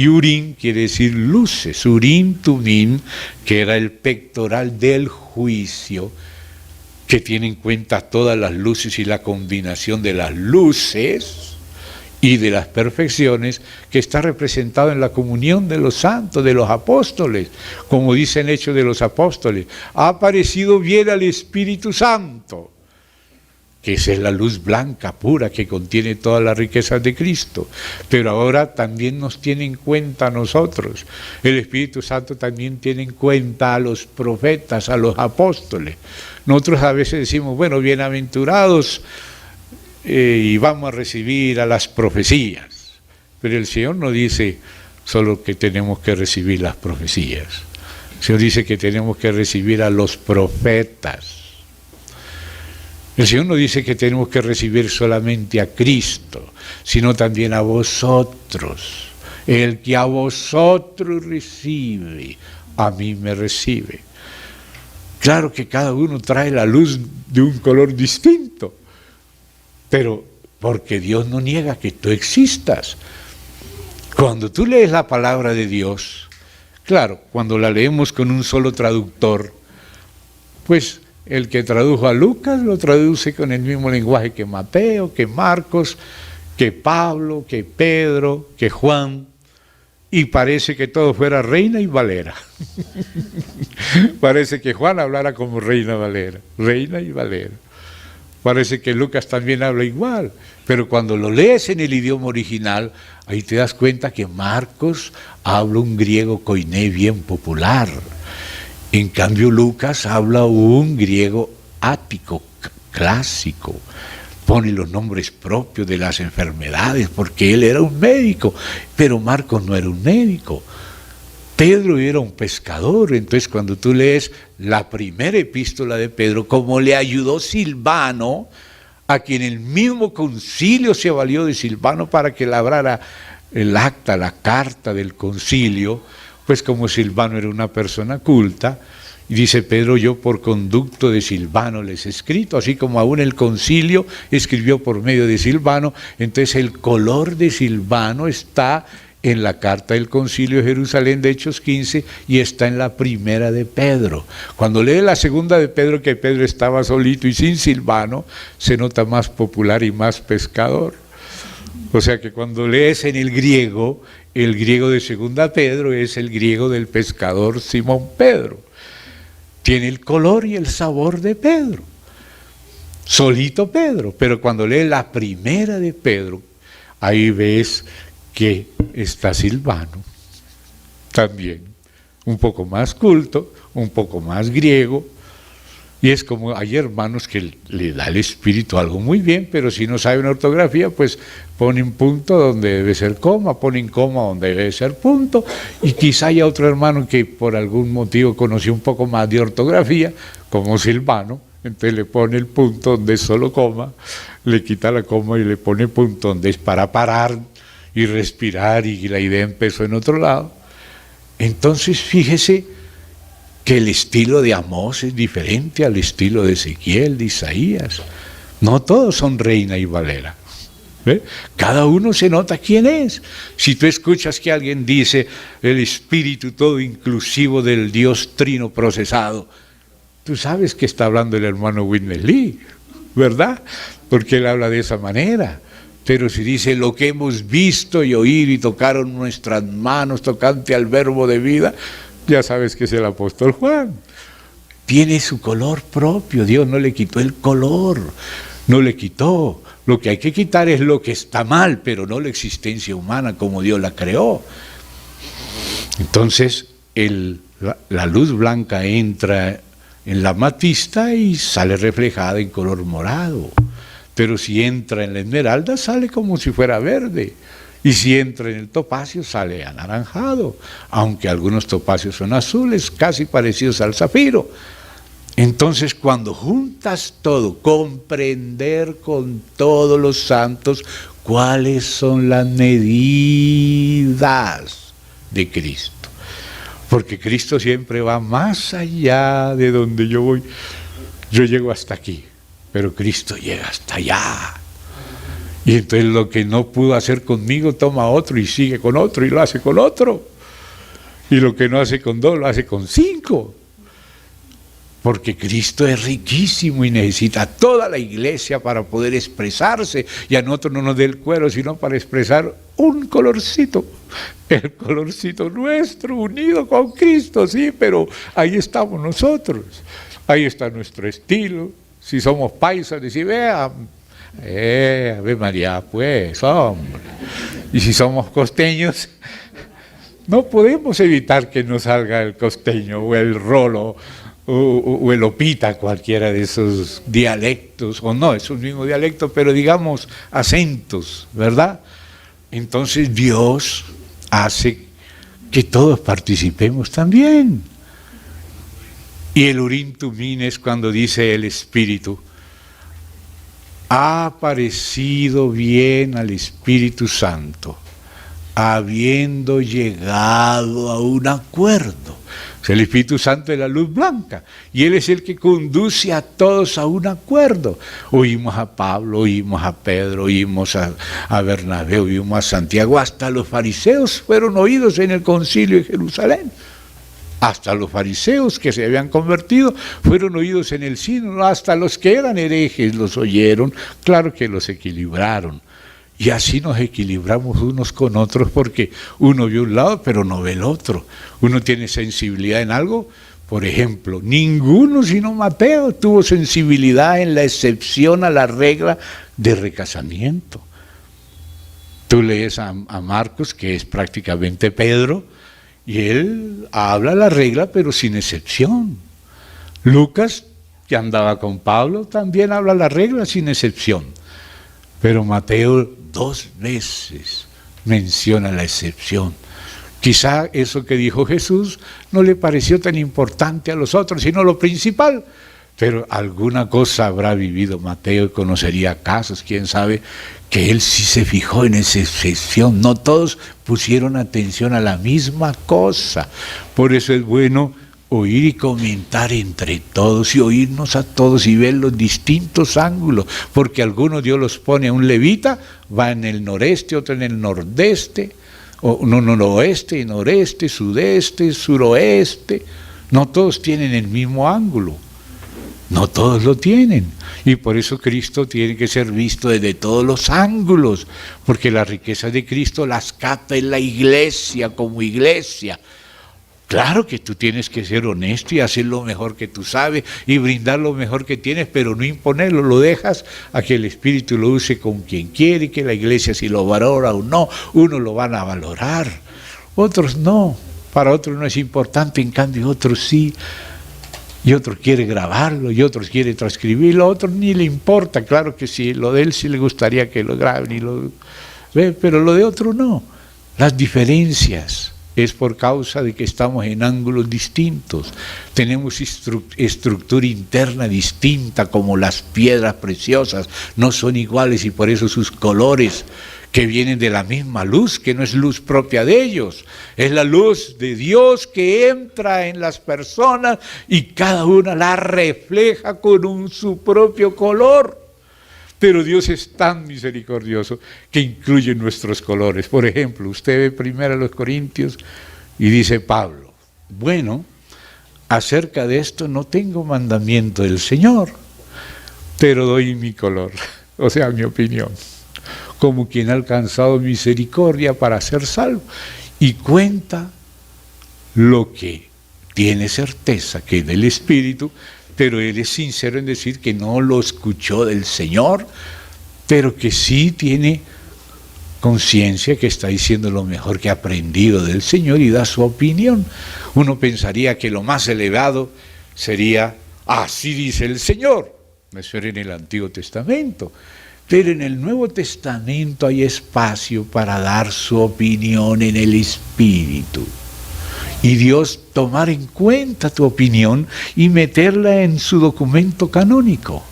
Urim quiere decir luces. Urim Tumim, que era el pectoral del juicio, que tiene en cuenta todas las luces y la combinación de las luces y de las perfecciones, que está representado en la comunión de los santos, de los apóstoles, como dice en Hechos de los Apóstoles, ha aparecido bien al Espíritu Santo, que esa es la luz blanca, pura, que contiene todas las riquezas de Cristo, pero ahora también nos tiene en cuenta a nosotros. El Espíritu Santo también tiene en cuenta a los profetas, a los apóstoles. Nosotros a veces decimos, bueno, bienaventurados, y vamos a recibir a las profecías, pero el Señor no dice solo que tenemos que recibir las profecías. El Señor dice que tenemos que recibir a los profetas. El Señor no dice que tenemos que recibir solamente a Cristo, sino también a vosotros. El que a vosotros recibe, a mí me recibe. Claro que cada uno trae la luz de un color distinto, pero porque Dios no niega que tú existas. Cuando tú lees la palabra de Dios, claro, cuando la leemos con un solo traductor, pues el que tradujo a Lucas lo traduce con el mismo lenguaje que Mateo, que Marcos, que Pablo, que Pedro, que Juan, y parece que todo fuera Reina y Valera. Parece que Juan hablara como Reina Valera, Reina y Valera. Parece que Lucas también habla igual, pero cuando lo lees en el idioma original, ahí te das cuenta que Marcos habla un griego koiné bien popular. En cambio Lucas habla un griego ático, clásico, pone los nombres propios de las enfermedades, porque él era un médico, pero Marcos no era un médico. Pedro era un pescador, entonces cuando tú lees la primera epístola de Pedro, como le ayudó Silvano, a quien el mismo concilio se valió de Silvano para que labrara el acta, la carta del concilio, pues como Silvano era una persona culta, y dice Pedro, yo por conducto de Silvano les he escrito, así como aún el concilio escribió por medio de Silvano, entonces el color de Silvano está en la carta del concilio de Jerusalén de Hechos 15 y está en la primera de Pedro. Cuando lee la segunda de Pedro, que Pedro estaba solito y sin Silvano, se nota más popular y más pescador. O sea que cuando lees en el griego de segunda Pedro es el griego del pescador Simón Pedro. Tiene el color y el sabor de Pedro. Solito Pedro, pero cuando lees la primera de Pedro, ahí ves que está Silvano, también, un poco más culto, un poco más griego, y es como hay hermanos que le da el Espíritu algo muy bien, pero si no saben ortografía, pues ponen punto donde debe ser coma, ponen coma donde debe ser punto, y quizá haya otro hermano que por algún motivo conoció un poco más de ortografía, como Silvano, entonces le pone el punto donde es solo coma, le quita la coma y le pone punto donde es para parar, y respirar, y la idea empezó en otro lado. Entonces fíjese que el estilo de Amós es diferente al estilo de Ezequiel, de Isaías. No todos son Reina y Valera. ¿Ve? Cada uno se nota quién es. Si tú escuchas que alguien dice el espíritu todo inclusivo del Dios trino procesado, tú sabes que está hablando el hermano Whitney Lee, ¿verdad? Porque él habla de esa manera. Pero si dice lo que hemos visto y oído y tocaron nuestras manos tocante al verbo de vida, ya sabes que es el apóstol Juan. Tiene su color propio, Dios no le quitó el color, no le quitó. Lo que hay que quitar es lo que está mal, pero no la existencia humana como Dios la creó. Entonces la luz blanca entra en la amatista y sale reflejada en color morado. Pero si entra en la esmeralda sale como si fuera verde, y si entra en el topacio sale anaranjado, aunque algunos topacios son azules, casi parecidos al zafiro. Entonces cuando juntas todo, comprender con todos los santos cuáles son las medidas de Cristo, porque Cristo siempre va más allá de donde yo voy. Yo llego hasta aquí, pero Cristo llega hasta allá. Y entonces lo que no pudo hacer conmigo, toma otro y sigue con otro y lo hace con otro. Y lo que no hace con dos, lo hace con 5. Porque Cristo es riquísimo y necesita toda la iglesia para poder expresarse. Y a nosotros no nos dé el cuero, sino para expresar un colorcito. El colorcito nuestro, unido con Cristo, sí, pero ahí estamos nosotros. Ahí está nuestro estilo. Si somos paisas, decir, vea, Ave María, pues, hombre. Y si somos costeños, no podemos evitar que nos salga el costeño o el rolo o el opita, cualquiera de esos dialectos, o no, es un mismo dialecto, pero digamos acentos, ¿verdad? Entonces Dios hace que todos participemos también. Y el Urim Tumim es cuando dice el Espíritu, ha parecido bien al Espíritu Santo, habiendo llegado a un acuerdo. O sea, el Espíritu Santo es la luz blanca, y Él es el que conduce a todos a un acuerdo. Oímos a Pablo, oímos a Pedro, oímos a Bernabé, oímos a Santiago, hasta los fariseos fueron oídos en el concilio de Jerusalén. Hasta los fariseos que se habían convertido fueron oídos en el sínodo, hasta los que eran herejes los oyeron, claro que los equilibraron. Y así nos equilibramos unos con otros porque uno ve un lado pero no ve el otro. Uno tiene sensibilidad en algo, por ejemplo, ninguno sino Mateo tuvo sensibilidad en la excepción a la regla de recasamiento. Tú lees a Marcos, que es prácticamente Pedro, y él habla la regla pero sin excepción. Lucas, que andaba con Pablo, también habla la regla sin excepción. Pero Mateo 2 veces menciona la excepción, Quizá eso que dijo Jesús no le pareció tan importante a los otros, sino lo principal. Pero alguna cosa habrá vivido Mateo y conocería casos, quién sabe, que él sí se fijó en esa excepción. No todos pusieron atención a la misma cosa. Por eso es bueno oír y comentar entre todos y oírnos a todos y ver los distintos ángulos, porque algunos Dios los pone a un levita, va en el noreste, otro en el nordeste, o no, noroeste, noreste, sudeste, suroeste. No todos tienen el mismo ángulo. No todos lo tienen, y por eso Cristo tiene que ser visto desde todos los ángulos, porque las riquezas de Cristo las capta en la iglesia como iglesia. Claro que tú tienes que ser honesto y hacer lo mejor que tú sabes y brindar lo mejor que tienes, pero no imponerlo, lo dejas a que el Espíritu lo use con quien quiere, que la iglesia si lo valora o no, unos lo van a valorar, otros no, para otros no es importante, en cambio otros sí. Y otro quiere grabarlo, y otros quiere transcribirlo, a otros ni le importa, claro que sí, lo de él sí le gustaría que lo graben, y lo ve, pero lo de otro no. Las diferencias es por causa de que estamos en ángulos distintos, tenemos estructura interna distinta, como las piedras preciosas, no son iguales y por eso sus colores, que vienen de la misma luz, que no es luz propia de ellos, es la luz de Dios que entra en las personas y cada una la refleja con su propio color. Pero Dios es tan misericordioso que incluye nuestros colores. Por ejemplo, usted ve primero a los Corintios y dice Pablo, bueno, acerca de esto no tengo mandamiento del Señor, pero doy mi color, o sea, mi opinión, como quien ha alcanzado misericordia para ser salvo, y cuenta lo que tiene certeza que es del Espíritu, pero él es sincero en decir que no lo escuchó del Señor, pero que sí tiene conciencia que está diciendo lo mejor que ha aprendido del Señor y da su opinión. Uno pensaría que lo más elevado sería, así dice el Señor, eso era en el Antiguo Testamento. Pero en el Nuevo Testamento hay espacio para dar su opinión en el Espíritu. Y Dios tomar en cuenta tu opinión y meterla en su documento canónico.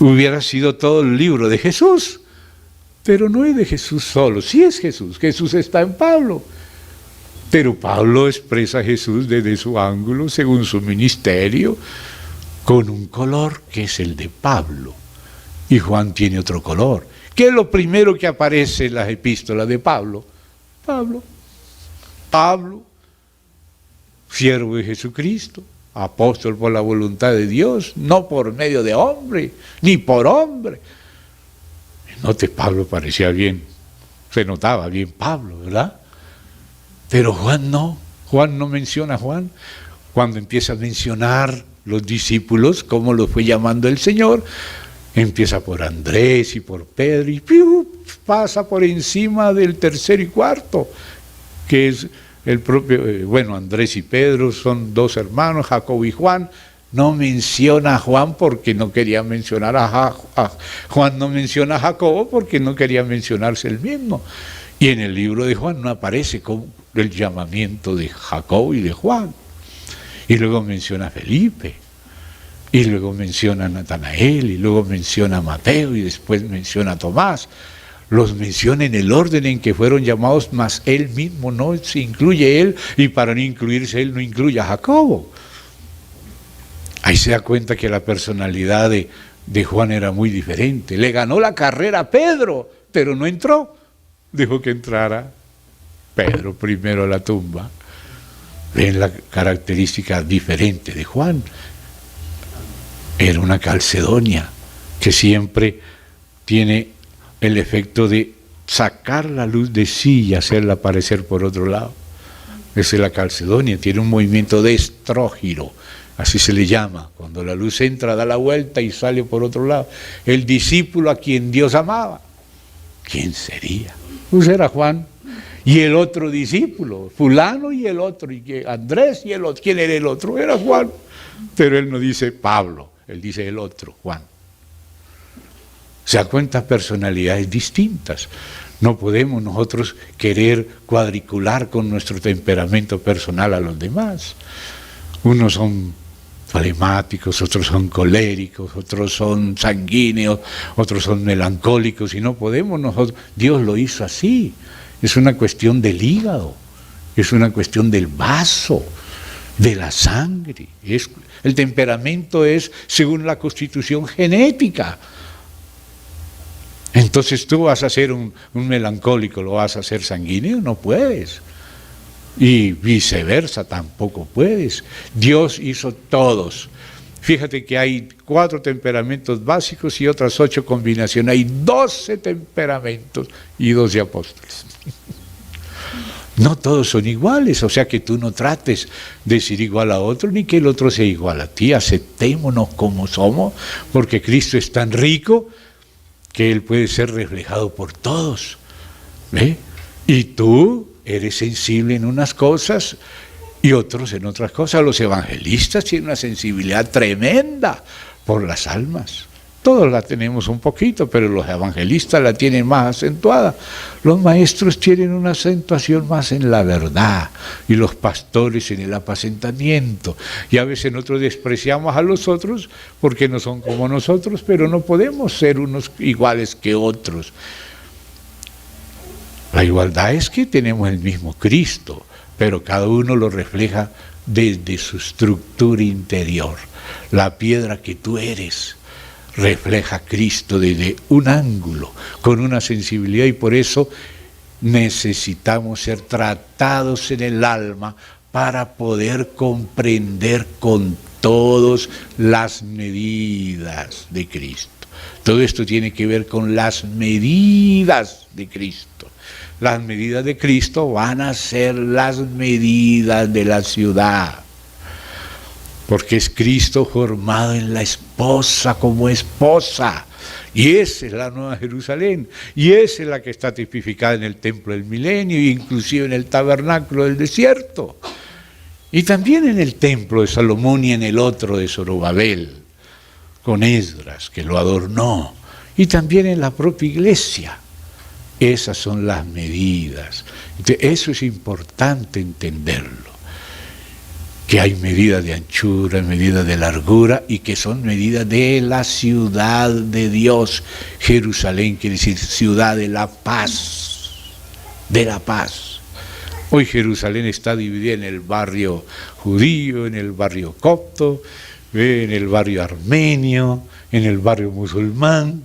Hubiera sido todo el libro de Jesús, pero no es de Jesús solo, sí es Jesús, Jesús está en Pablo. Pero Pablo expresa a Jesús desde su ángulo, según su ministerio, con un color que es el de Pablo. Y Juan tiene otro color. ¿Qué es lo primero que aparece en las epístolas de Pablo? Pablo, siervo de Jesucristo, apóstol por la voluntad de Dios, no por medio de hombre, ni por hombre. Note, Pablo parecía bien, se notaba bien Pablo, ¿verdad? Pero Juan no menciona a Juan. Cuando empieza a mencionar los discípulos, cómo los fue llamando el Señor, empieza por Andrés y por Pedro y pasa por encima del tercero y cuarto, que es el propio, Andrés y Pedro son dos hermanos, Jacobo y Juan. No menciona a Juan porque no quería mencionar a Juan, no menciona a Jacobo porque no quería mencionarse el mismo. Y en el libro de Juan no aparece con el llamamiento de Jacobo y de Juan. Y luego menciona a Felipe. Y luego menciona a Natanael, y luego menciona a Mateo, y después menciona a Tomás. Los menciona en el orden en que fueron llamados, mas él mismo no se incluye él, y para no incluirse él no incluye a Jacobo. Ahí se da cuenta que la personalidad de Juan era muy diferente. Le ganó la carrera a Pedro, pero no entró. Dejó que entrara Pedro primero a la tumba. Ven la característica diferente de Juan. Era una calcedonia que siempre tiene el efecto de sacar la luz de sí y hacerla aparecer por otro lado. Esa es la calcedonia, tiene un movimiento de estrógiro, así se le llama. Cuando la luz entra, da la vuelta y sale por otro lado. El discípulo a quien Dios amaba, ¿quién sería? Pues era Juan. Y el otro discípulo, fulano y el otro, y Andrés y el otro. ¿Quién era el otro? Era Juan. Pero él no dice Pablo. Él dice el otro, Juan. Se da cuenta, personalidades distintas. No podemos nosotros querer cuadricular con nuestro temperamento personal a los demás. Unos son flemáticos, otros son coléricos, otros son sanguíneos, otros son melancólicos, y no podemos nosotros. Dios lo hizo así. Es una cuestión del hígado, es una cuestión del vaso, de la sangre. El temperamento es según la constitución genética. Entonces tú vas a ser un melancólico, ¿lo vas a hacer sanguíneo? No puedes. Y viceversa, tampoco puedes. Dios hizo todos. Fíjate que hay 4 temperamentos básicos y otras 8 combinaciones. Hay 12 temperamentos y 12 apóstoles. No todos son iguales, o sea que tú no trates de ser igual a otro, ni que el otro sea igual a ti. Aceptémonos como somos, porque Cristo es tan rico que Él puede ser reflejado por todos. ¿Ve? Y tú eres sensible en unas cosas y otros en otras cosas. Los evangelistas tienen una sensibilidad tremenda por las almas. Todos la tenemos un poquito, pero los evangelistas la tienen más acentuada. Los maestros tienen una acentuación más en la verdad y los pastores en el apacentamiento. Y a veces nosotros despreciamos a los otros porque no son como nosotros, pero no podemos ser unos iguales que otros. La igualdad es que tenemos el mismo Cristo, pero cada uno lo refleja desde su estructura interior. La piedra que tú eres refleja a Cristo desde un ángulo, con una sensibilidad, y por eso necesitamos ser tratados en el alma para poder comprender con todas las medidas de Cristo. Todo esto tiene que ver con las medidas de Cristo. Las medidas de Cristo van a ser las medidas de la ciudad, porque es Cristo formado en la esposa como esposa, y esa es la Nueva Jerusalén, y esa es la que está tipificada en el templo del milenio, inclusive en el tabernáculo del desierto, y también en el templo de Salomón y en el otro de Zorobabel, con Esdras, que lo adornó, y también en la propia iglesia. Esas son las medidas. Entonces, eso es importante entenderlo, que hay medidas de anchura, medidas de largura, y que son medidas de la ciudad de Dios. Jerusalén quiere decir ciudad de la paz, de la paz. Hoy Jerusalén está dividida en el barrio judío, en el barrio copto, en el barrio armenio, en el barrio musulmán.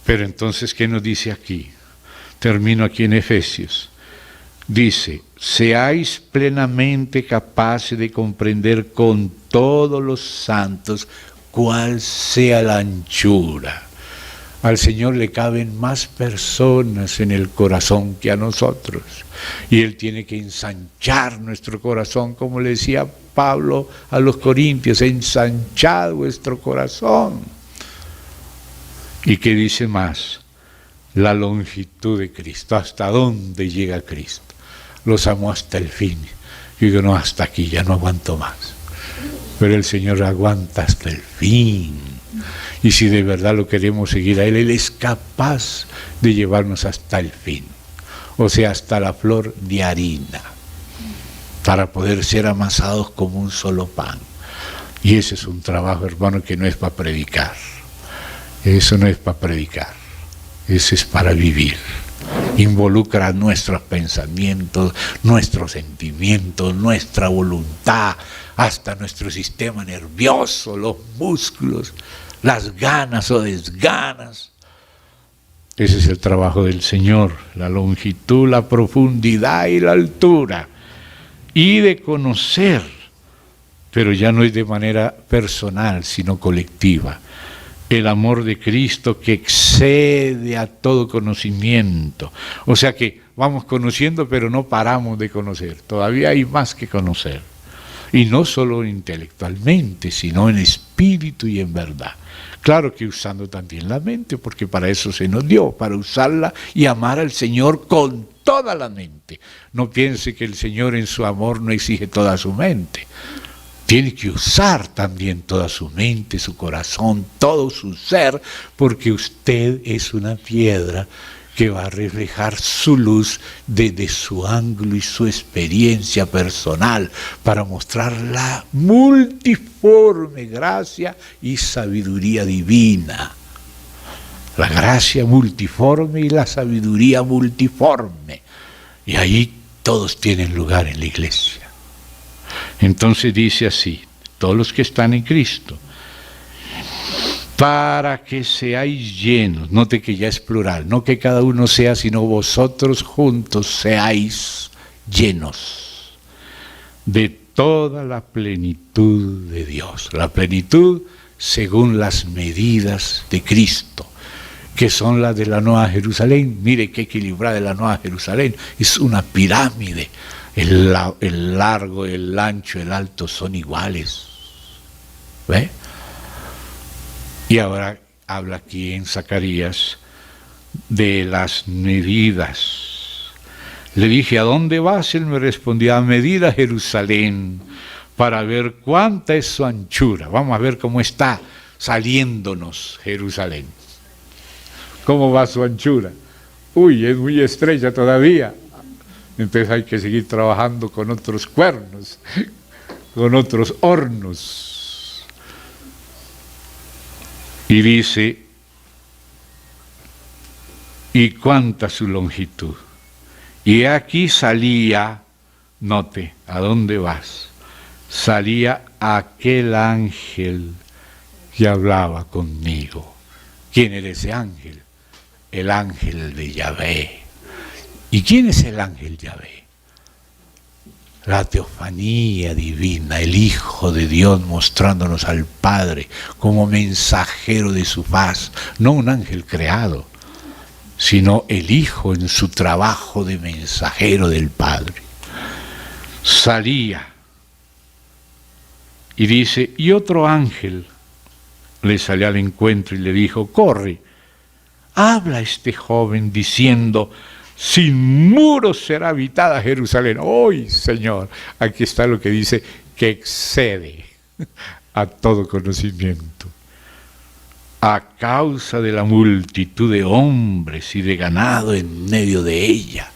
Pero entonces, ¿qué nos dice aquí? Termino aquí en Efesios. Dice: seáis plenamente capaces de comprender con todos los santos cuál sea la anchura. Al Señor le caben más personas en el corazón que a nosotros, y Él tiene que ensanchar nuestro corazón, como le decía Pablo a los Corintios: ensanchad vuestro corazón. ¿Y qué dice más? La longitud de Cristo. ¿Hasta dónde llega Cristo? Los amó hasta el fin. Yo digo, no, hasta aquí, ya no aguanto más. Pero el Señor aguanta hasta el fin. Y si de verdad lo queremos seguir a Él, Él es capaz de llevarnos hasta el fin. O sea, hasta la flor de harina, para poder ser amasados como un solo pan. Y ese es un trabajo, hermano, que no es para predicar. Eso no es para predicar. Eso es para vivir. Involucra nuestros pensamientos, nuestros sentimientos, nuestra voluntad, hasta nuestro sistema nervioso, los músculos, las ganas o desganas. Ese es el trabajo del Señor, la longitud, la profundidad y la altura. Y de conocer, pero ya no es de manera personal, sino colectiva, el amor de Cristo que excede a todo conocimiento. O sea que vamos conociendo, pero no paramos de conocer. Todavía hay más que conocer. Y no solo intelectualmente, sino en espíritu y en verdad. Claro que usando también la mente, porque para eso se nos dio, para usarla y amar al Señor con toda la mente. No piense que el Señor en su amor no exige toda su mente. Tiene que usar también toda su mente, su corazón, todo su ser, porque usted es una piedra que va a reflejar su luz desde su ángulo y su experiencia personal para mostrar la multiforme gracia y sabiduría divina. La gracia multiforme y la sabiduría multiforme. Y ahí todos tienen lugar en la iglesia. Entonces dice así, todos los que están en Cristo, para que seáis llenos, note que ya es plural, no que cada uno sea, sino vosotros juntos seáis llenos de toda la plenitud de Dios. La plenitud según las medidas de Cristo, que son las de la Nueva Jerusalén. Mire qué equilibrada es la Nueva Jerusalén, es una pirámide, el largo, el ancho, el alto son iguales. ¿Ve? Y ahora habla aquí en Zacarías de las medidas. Le dije, ¿a dónde vas? Él me respondió, a medir a Jerusalén para ver cuánta es su anchura. Vamos a ver cómo está saliéndonos Jerusalén. ¿Cómo va su anchura? Uy, es muy estrecha todavía. Entonces hay que seguir trabajando con otros cuernos, con otros hornos. Y dice, ¿y cuánta su longitud? Y aquí salía, note, ¿a dónde vas? Salía aquel ángel que hablaba conmigo. ¿Quién era ese ángel? El ángel de Yahvé. ¿Y quién es el ángel Yahvé? La teofanía divina, el Hijo de Dios mostrándonos al Padre como mensajero de su faz, no un ángel creado, sino el Hijo en su trabajo de mensajero del Padre. Salía y dice, y otro ángel le salió al encuentro y le dijo, corre, habla a este joven diciendo, sin muros será habitada Jerusalén. ¡Hoy, Señor! Aquí está lo que dice, que excede a todo conocimiento. A causa de la multitud de hombres y de ganado en medio de ella.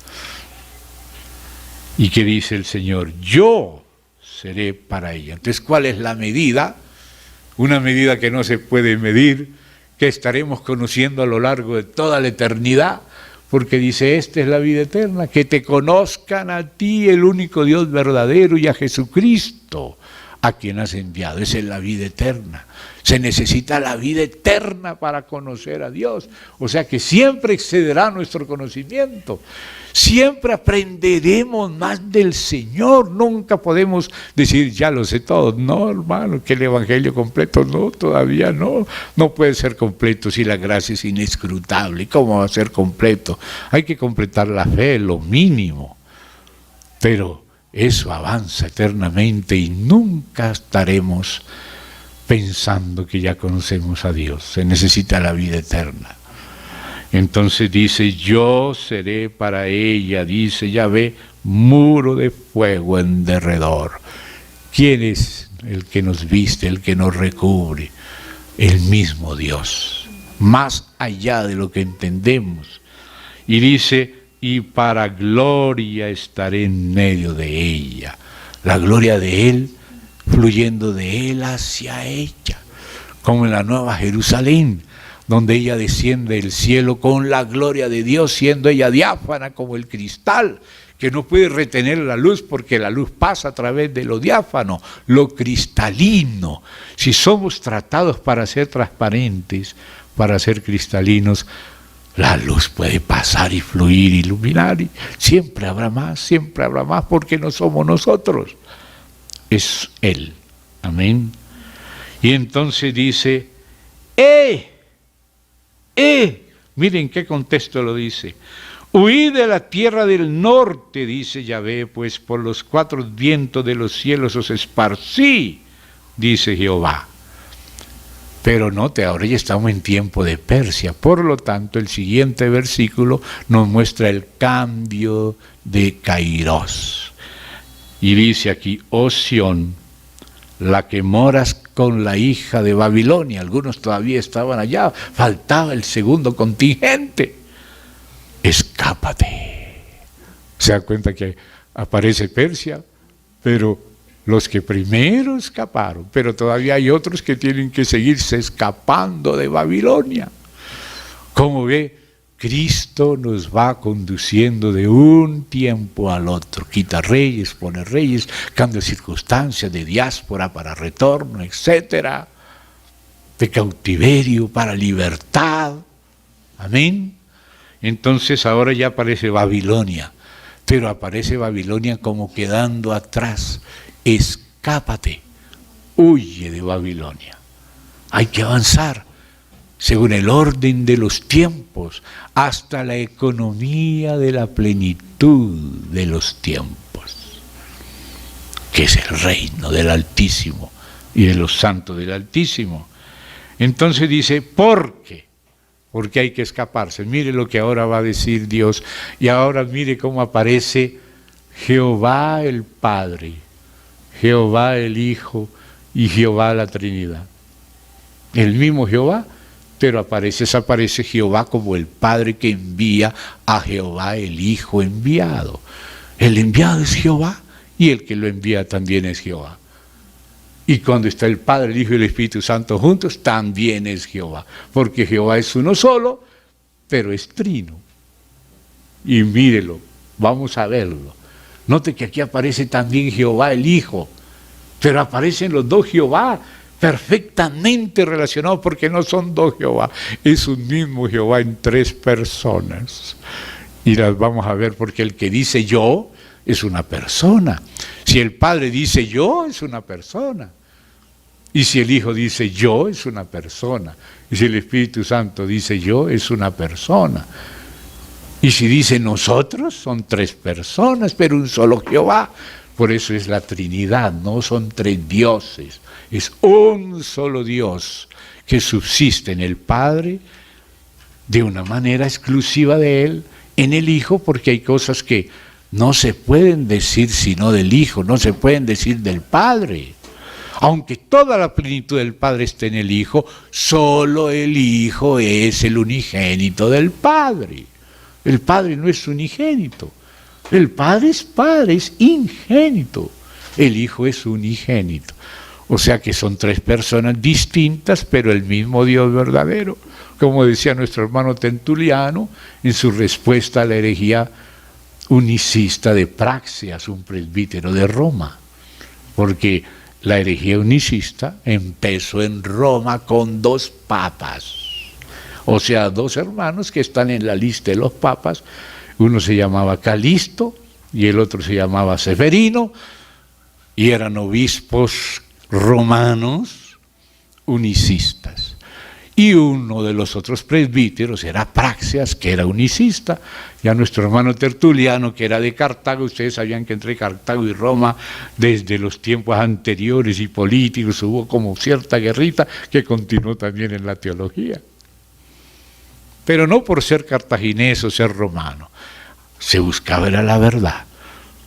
¿Y qué dice el Señor? Yo seré para ella. Entonces, ¿cuál es la medida? Una medida que no se puede medir, que estaremos conociendo a lo largo de toda la eternidad. Porque dice, esta es la vida eterna, que te conozcan a ti, el único Dios verdadero, y a Jesucristo, a quien has enviado. Esa es la vida eterna. Se necesita la vida eterna para conocer a Dios. O sea que siempre excederá nuestro conocimiento. Siempre aprenderemos más del Señor. Nunca podemos decir, ya lo sé todo. No, hermano, que el Evangelio completo, no, todavía no. No puede ser completo si la gracia es inescrutable. ¿Cómo va a ser completo? Hay que completar la fe, lo mínimo. Pero eso avanza eternamente y nunca estaremos pensando que ya conocemos a Dios. Se necesita la vida eterna. Entonces dice, yo seré para ella, dice Yahvé, muro de fuego en derredor. ¿Quién es el que nos viste, el que nos recubre? El mismo Dios, más allá de lo que entendemos. Y dice, y para gloria estaré en medio de ella. La gloria de Él, fluyendo de Él hacia ella, como en la Nueva Jerusalén, donde ella desciende del cielo con la gloria de Dios, siendo ella diáfana como el cristal, que no puede retener la luz porque la luz pasa a través de lo diáfano, lo cristalino. Si somos tratados para ser transparentes, para ser cristalinos, la luz puede pasar y fluir, iluminar, y siempre habrá más, porque no somos nosotros, es Él. Amén. Y entonces dice, miren qué contexto lo dice. Huid de la tierra del norte, dice Yahvé, pues por los cuatro vientos de los cielos os esparcí, dice Jehová. Pero note, ahora ya estamos en tiempo de Persia, por lo tanto el siguiente versículo nos muestra el cambio de Kairos. Y dice aquí, oh Sión, la que moras con la hija de Babilonia. Algunos todavía estaban allá, faltaba el segundo contingente. escápate. Se da cuenta que aparece Persia, pero los que primero escaparon, pero todavía hay otros que tienen que seguirse escapando de Babilonia. Como ve, Cristo nos va conduciendo de un tiempo al otro, quita reyes, pone reyes, cambia circunstancias de diáspora para retorno, etcétera, de cautiverio para libertad. Amén. Entonces ahora ya aparece Babilonia, pero aparece Babilonia como quedando atrás. Escápate, huye de Babilonia. Hay que avanzar según el orden de los tiempos, hasta la economía de la plenitud de los tiempos, que es el reino del Altísimo y de los santos del Altísimo. Entonces dice, ¿por qué? Porque hay que escaparse. Mire lo que ahora va a decir Dios, y ahora mire cómo aparece Jehová el Padre, Jehová el Hijo y Jehová la Trinidad. El mismo Jehová, pero aparece Jehová como el Padre que envía a Jehová el Hijo enviado. El enviado es Jehová y el que lo envía también es Jehová. Y cuando está el Padre, el Hijo y el Espíritu Santo juntos, también es Jehová. Porque Jehová es uno solo, pero es trino. Y mírelo, vamos a verlo. Note que aquí aparece también Jehová el Hijo, pero aparecen los dos Jehová, perfectamente relacionados, porque no son dos Jehová, es un mismo Jehová en tres personas. Y las vamos a ver, porque el que dice yo es una persona. Si el Padre dice yo, es una persona. Y si el Hijo dice yo, es una persona. Y si el Espíritu Santo dice yo, es una persona. Y si dice nosotros, son tres personas, pero un solo Jehová. Por eso es la Trinidad, no son tres dioses. Es un solo Dios que subsiste en el Padre de una manera exclusiva de Él, en el Hijo, porque hay cosas que no se pueden decir sino del Hijo, no se pueden decir del Padre. Aunque toda la plenitud del Padre esté en el Hijo, solo el Hijo es el unigénito del Padre. El Padre no es unigénito. El Padre, es ingénito. El Hijo es unigénito. O sea que son tres personas distintas, pero el mismo Dios verdadero. Como decía nuestro hermano Tertuliano en su respuesta a la herejía unicista de Praxeas, un presbítero de Roma. Porque la herejía unicista empezó en Roma con dos papas. O sea, dos hermanos que están en la lista de los papas. Uno se llamaba Calisto y el otro se llamaba Severino, y eran obispos romanos unicistas. Y uno de los otros presbíteros era Praxeas, que era unicista, y a nuestro hermano Tertuliano, que era de Cartago. Ustedes sabían que entre Cartago y Roma, desde los tiempos anteriores y políticos, hubo como cierta guerrita que continuó también en la teología. Pero no por ser cartaginés o ser romano, se buscaba era la verdad.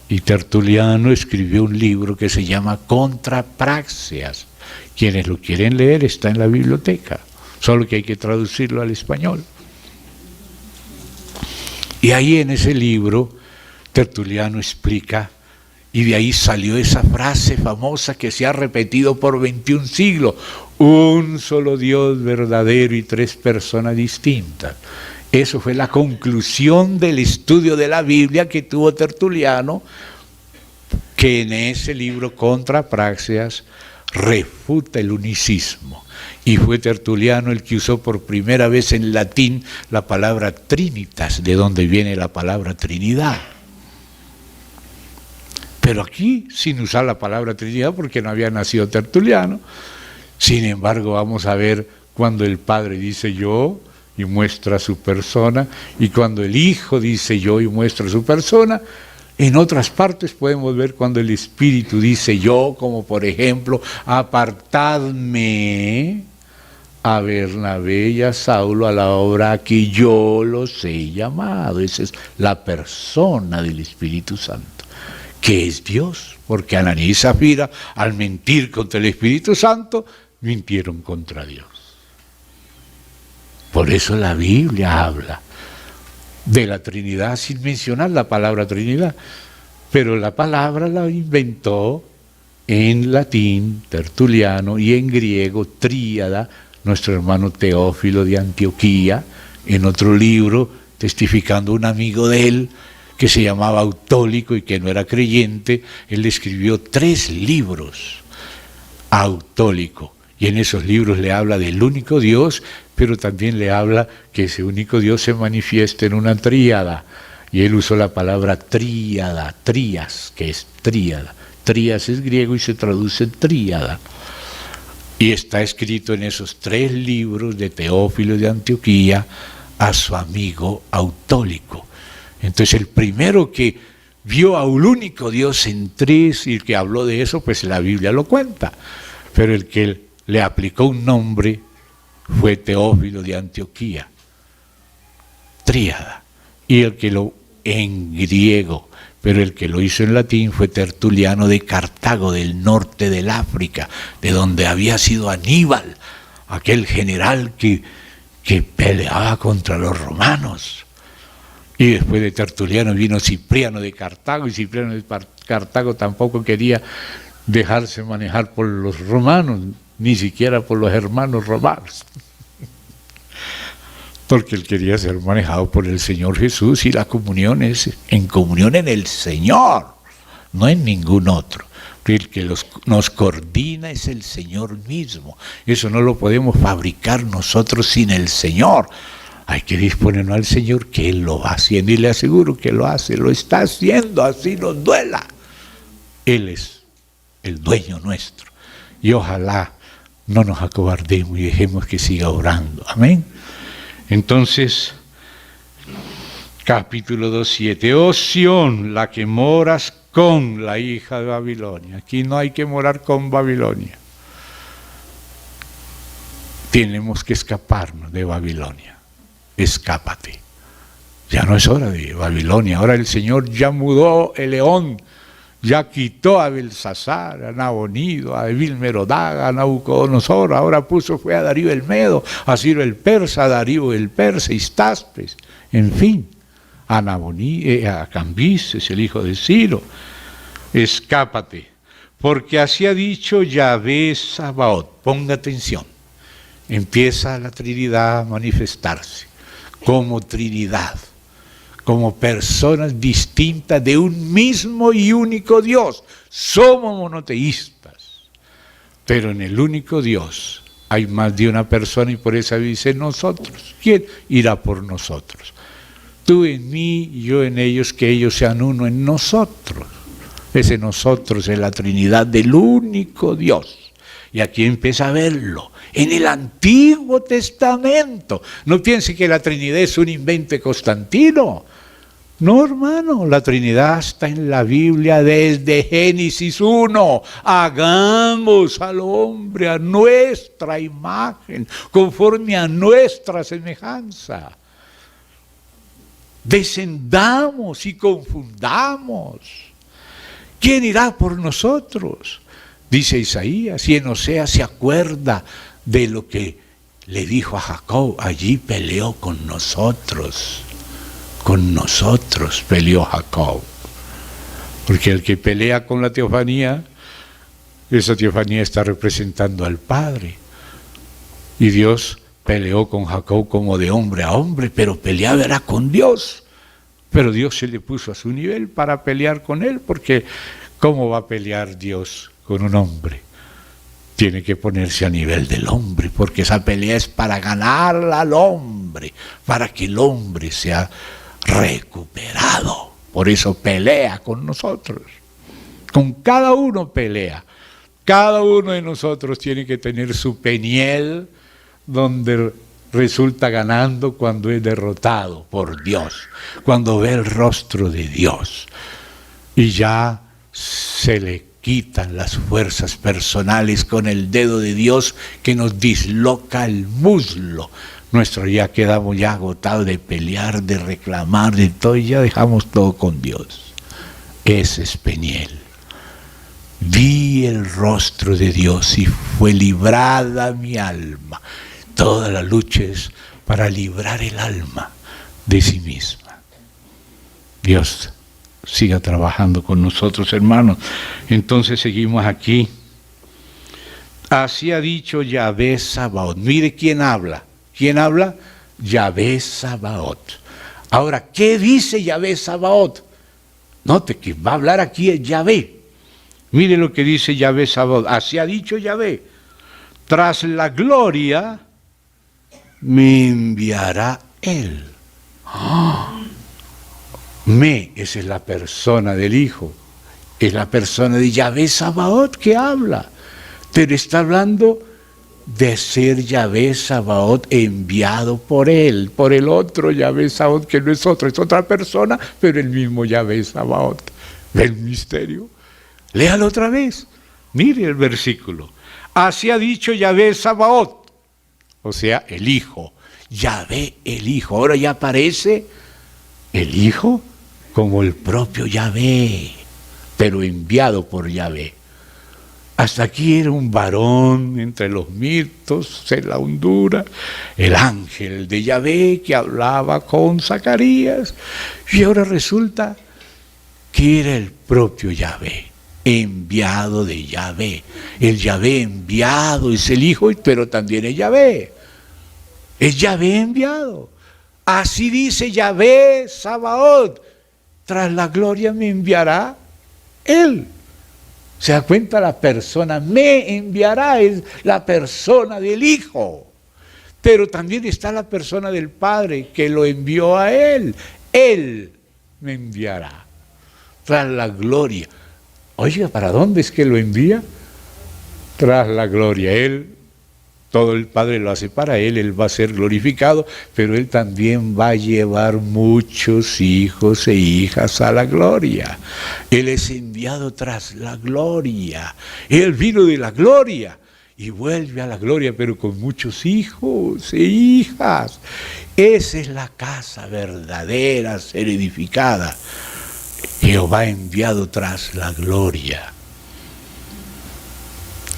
Y Tertuliano escribió un libro que se llama Contra Praxeas. Quienes lo quieren leer está en la biblioteca, solo que hay que traducirlo al español. Y ahí en ese libro Tertuliano explica, y de ahí salió esa frase famosa que se ha repetido por 21 siglos, un solo Dios verdadero y tres personas distintas. Eso fue la conclusión del estudio de la Biblia que tuvo Tertuliano, que en ese libro Contra Praxeas refuta el unicismo. Y fue Tertuliano el que usó por primera vez en latín la palabra trinitas, de donde viene la palabra Trinidad. Pero aquí, sin usar la palabra Trinidad, porque no había nacido Tertuliano. Sin embargo, vamos a ver cuando el Padre dice yo y muestra su persona, y cuando el Hijo dice yo y muestra su persona. En otras partes podemos ver cuando el Espíritu dice yo, como por ejemplo, apartadme a Bernabé y a Saulo a la obra que yo los he llamado. Esa es la persona del Espíritu Santo, que es Dios, porque Ananías y Zafira, al mentir contra el Espíritu Santo, mintieron contra Dios. Por eso la Biblia habla de la Trinidad, sin mencionar la palabra Trinidad. Pero la palabra la inventó en latín Tertuliano y en griego tríada nuestro hermano Teófilo de Antioquía, en otro libro, testificando un amigo de él que se llamaba Autólico y que no era creyente. Él escribió 3 libros, Autólico, y en esos libros le habla del único Dios, pero también le habla que ese único Dios se manifiesta en una tríada, y él usó la palabra tríada, trías, que es tríada. Trías es griego y se traduce tríada. Y está escrito en esos 3 libros de Teófilo de Antioquía a su amigo Autólico. Entonces el primero que vio a un único Dios en 3 y el que habló de eso, pues la Biblia lo cuenta. Pero el que le aplicó un nombre fue Teófilo de Antioquía, tríada. Y el que lo en griego, pero el que lo hizo en latín fue Tertuliano de Cartago, del norte del África, de donde había sido Aníbal, aquel general que peleaba contra los romanos. Y después de Tertuliano vino Cipriano de Cartago, y Cipriano de Cartago tampoco quería dejarse manejar por los romanos, ni siquiera por los hermanos romanos, porque él quería ser manejado por el Señor Jesús, y la comunión es en comunión en el Señor, no en ningún otro. El que nos coordina es el Señor mismo. Eso no lo podemos fabricar nosotros sin el Señor. Hay que disponernos al Señor, que Él lo va haciendo, y le aseguro que lo hace, lo está haciendo, así nos duela. Él es el dueño nuestro, y ojalá no nos acobardemos y dejemos que siga orando. Amén. Entonces, capítulo 2:7, oh Sión, la que moras con la hija de Babilonia. Aquí no hay que morar con Babilonia. Tenemos que escaparnos de Babilonia. Escápate. Ya no es hora de Babilonia. Ahora el Señor ya mudó el león. Ya quitó a Belsasar, a Nabonido, a Evil-Merodach, a Nabucodonosor. Ahora fue a Darío el Medo, a Ciro el Persa, a Darío el Persa, Histaspes, en fin, a Cambises, el hijo de Ciro. Escápate, porque así ha dicho Yahvé Sabaoth. Ponga atención, empieza la Trinidad a manifestarse como Trinidad, como personas distintas de un mismo y único Dios. Somos monoteístas, pero en el único Dios hay más de una persona, y por eso dice nosotros. ¿Quién irá por nosotros? Tú en mí y yo en ellos, que ellos sean uno en nosotros. Ese nosotros es la Trinidad del único Dios. Y aquí empieza a verlo, en el Antiguo Testamento. No piense que la Trinidad es un invento de Constantino. No, hermano, la Trinidad está en la Biblia desde Génesis 1. Hagamos al hombre a nuestra imagen, conforme a nuestra semejanza. Descendamos y confundamos. ¿Quién irá por nosotros? Dice Isaías, y en Oseas se acuerda de lo que le dijo a Jacob. Allí peleó con nosotros. Con nosotros peleó Jacob. Porque el que pelea con la teofanía, esa teofanía está representando al Padre. Y Dios peleó con Jacob como de hombre a hombre, pero peleaba era con Dios. Pero Dios se le puso a su nivel para pelear con él, porque ¿cómo va a pelear Dios con un hombre? Tiene que ponerse a nivel del hombre, porque esa pelea es para ganar al hombre, para que el hombre sea recuperado. Por eso pelea con nosotros. Con cada uno pelea. Cada uno de nosotros tiene que tener su peniel donde resulta ganando cuando es derrotado por Dios, cuando ve el rostro de Dios. Y ya se le quitan las fuerzas personales con el dedo de Dios que nos disloca el muslo. Nuestro ya quedamos ya agotados de pelear, de reclamar, de todo, y ya dejamos todo con Dios. Ese es peniel. Vi el rostro de Dios y fue librada mi alma. Toda la lucha es para librar el alma de sí misma. Dios siga trabajando con nosotros, hermanos. Entonces seguimos aquí. Así ha dicho Yahvé Sabaoth. Mire quién habla. ¿Quién habla? Yahvé Sabaoth. Ahora, ¿qué dice Yahvé Sabaoth? Note que va a hablar aquí el Yahvé. Mire lo que dice Yahvé Sabaoth. Así ha dicho Yahvé. Tras la gloria me enviará Él. Esa es la persona del Hijo. Es la persona de Yahvé Sabaoth que habla. Pero está hablando de ser Yahvé Sabaoth enviado por Él, por el otro Yahvé Sabaoth, que no es otro, es otra persona, pero el mismo Yahvé Sabaoth. ¿Ve el misterio? Léalo otra vez. Mire el versículo. Así ha dicho Yahvé Sabaoth, o sea, el Hijo. Yahvé el Hijo. Ahora ya aparece el Hijo como el propio Yahvé, pero enviado por Yahvé. Hasta aquí era un varón entre los mitos, en la hondura, el ángel de Yahvé que hablaba con Zacarías. Y ahora resulta que era el propio Yahvé, enviado de Yahvé. El Yahvé enviado es el Hijo, pero también es Yahvé. Es Yahvé enviado. Así dice Yahvé Sabaoth. Tras la gloria me enviará Él. ¿Se da cuenta? La persona me enviará, es la persona del Hijo. Pero también está la persona del Padre que lo envió a Él. Él me enviará. Tras la gloria. Oiga, ¿para dónde es que lo envía? Tras la gloria. Él, todo el Padre lo hace para Él va a ser glorificado, pero Él también va a llevar muchos hijos e hijas a la gloria. Él es enviado tras la gloria. Él vino de la gloria y vuelve a la gloria, pero con muchos hijos e hijas. Esa es la casa verdadera, ser edificada. Jehová enviado tras la gloria.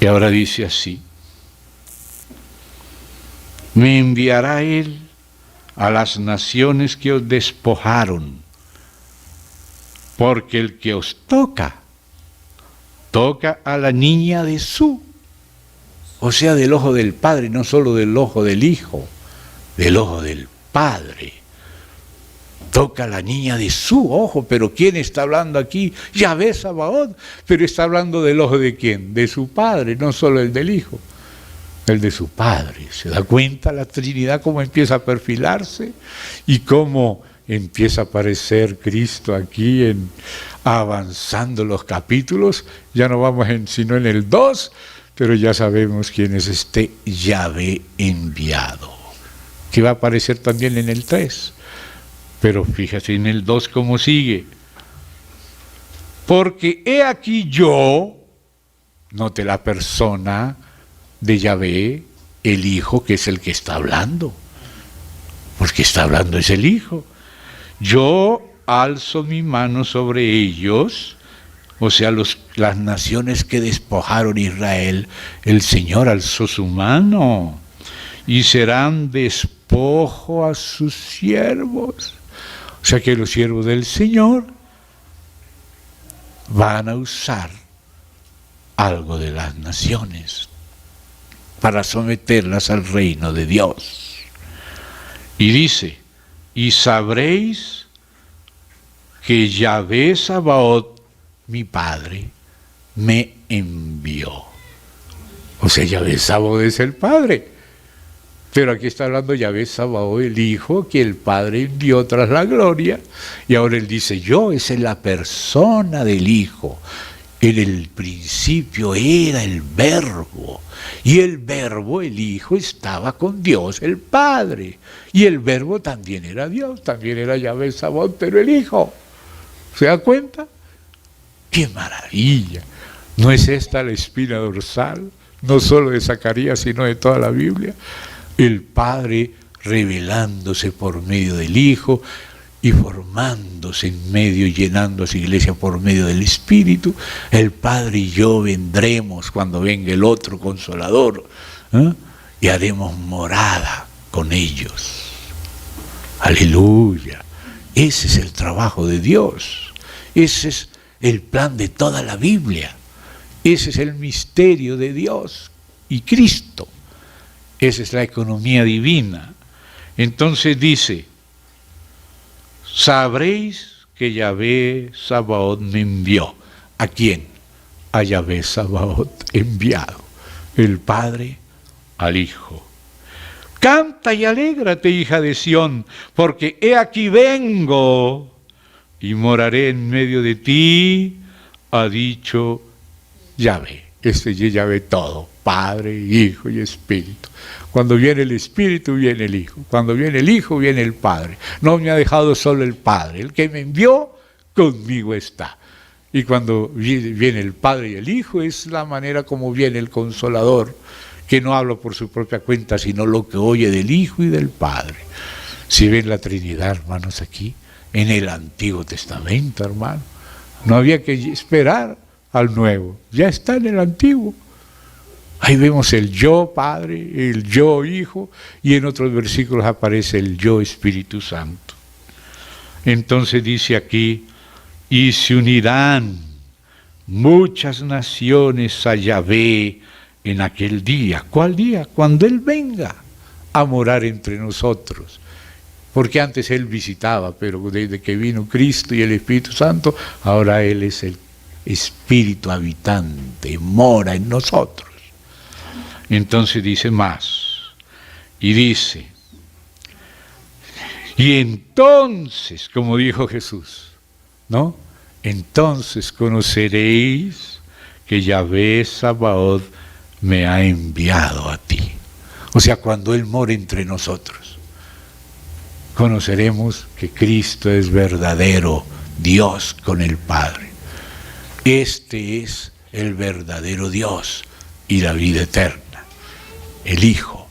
Y ahora dice así. Me enviará Él a las naciones que os despojaron, porque el que os toca, toca a la niña de su, o sea, del ojo del Padre, no solo del ojo del Hijo, del ojo del Padre. Toca a la niña de su ojo, pero ¿quién está hablando aquí? Yahvé Sabaoth, pero está hablando del ojo de ¿quién? De su Padre, no solo el del Hijo. El de su Padre. ¿Se da cuenta la Trinidad cómo empieza a perfilarse? Y cómo empieza a aparecer Cristo aquí avanzando los capítulos. Ya no vamos sino en el 2, pero ya sabemos quién es este Yahvé enviado, que va a aparecer también en el 3. Pero fíjate en el 2 cómo sigue. Porque he aquí yo, note la persona de Yahvé, el Hijo, que es el que está hablando, porque está hablando es el Hijo. Yo alzo mi mano sobre ellos, o sea, las naciones que despojaron a Israel, el Señor alzó su mano, y serán despojo a sus siervos. O sea que los siervos del Señor van a usar algo de las naciones para someterlas al reino de Dios. Y dice, y sabréis que Yahvé Sabaoth, mi Padre, me envió. O sea, Yahvé Sabaoth es el Padre. Pero aquí está hablando Yahvé Sabaoth, el Hijo, que el Padre envió tras la gloria. Y ahora Él dice, esa es la persona del Hijo. En el principio era el Verbo, y el Verbo, el Hijo, estaba con Dios, el Padre, y el Verbo también era Dios, también era Yahvé Sabaoth, pero el Hijo. ¿Se da cuenta? ¡Qué maravilla! ¿No es esta la espina dorsal? No solo de Zacarías, sino de toda la Biblia. El Padre revelándose por medio del Hijo, y formándose en medio, llenando a su iglesia por medio del Espíritu. El Padre y yo vendremos cuando venga el otro Consolador, y haremos morada con ellos. Aleluya. Ese es el trabajo de Dios. Ese es el plan de toda la Biblia. Ese es el misterio de Dios y Cristo. Esa es la economía divina. Entonces dice, sabréis que Yahvé Sabaoth me envió. ¿A quién? A Yahvé Sabaoth enviado. El Padre al Hijo. Canta y alégrate, hija de Sión, porque he aquí vengo y moraré en medio de ti, ha dicho Yahvé. Este es Yahvé todo, Padre, Hijo y Espíritu. Cuando viene el Espíritu, viene el Hijo. Cuando viene el Hijo, viene el Padre. No me ha dejado solo el Padre. El que me envió, conmigo está. Y cuando viene el Padre y el Hijo, es la manera como viene el Consolador, que no habla por su propia cuenta, sino lo que oye del Hijo y del Padre. Si ven la Trinidad, hermanos, aquí, en el Antiguo Testamento, hermano, no había que esperar al Nuevo, ya está en el Antiguo. Ahí vemos el yo Padre, el yo Hijo, y en otros versículos aparece el yo Espíritu Santo. Entonces dice aquí, y se unirán muchas naciones a Yahvé en aquel día. ¿Cuál día? Cuando Él venga a morar entre nosotros. Porque antes Él visitaba, pero desde que vino Cristo y el Espíritu Santo, ahora Él es el Espíritu habitante, mora en nosotros. Entonces dice más, y dice, y entonces, como dijo Jesús, ¿no? Entonces conoceréis que Yahvé Sabaoth me ha enviado a ti. O sea, cuando Él mora entre nosotros, conoceremos que Cristo es verdadero Dios con el Padre. Este es el verdadero Dios y la vida eterna. El Hijo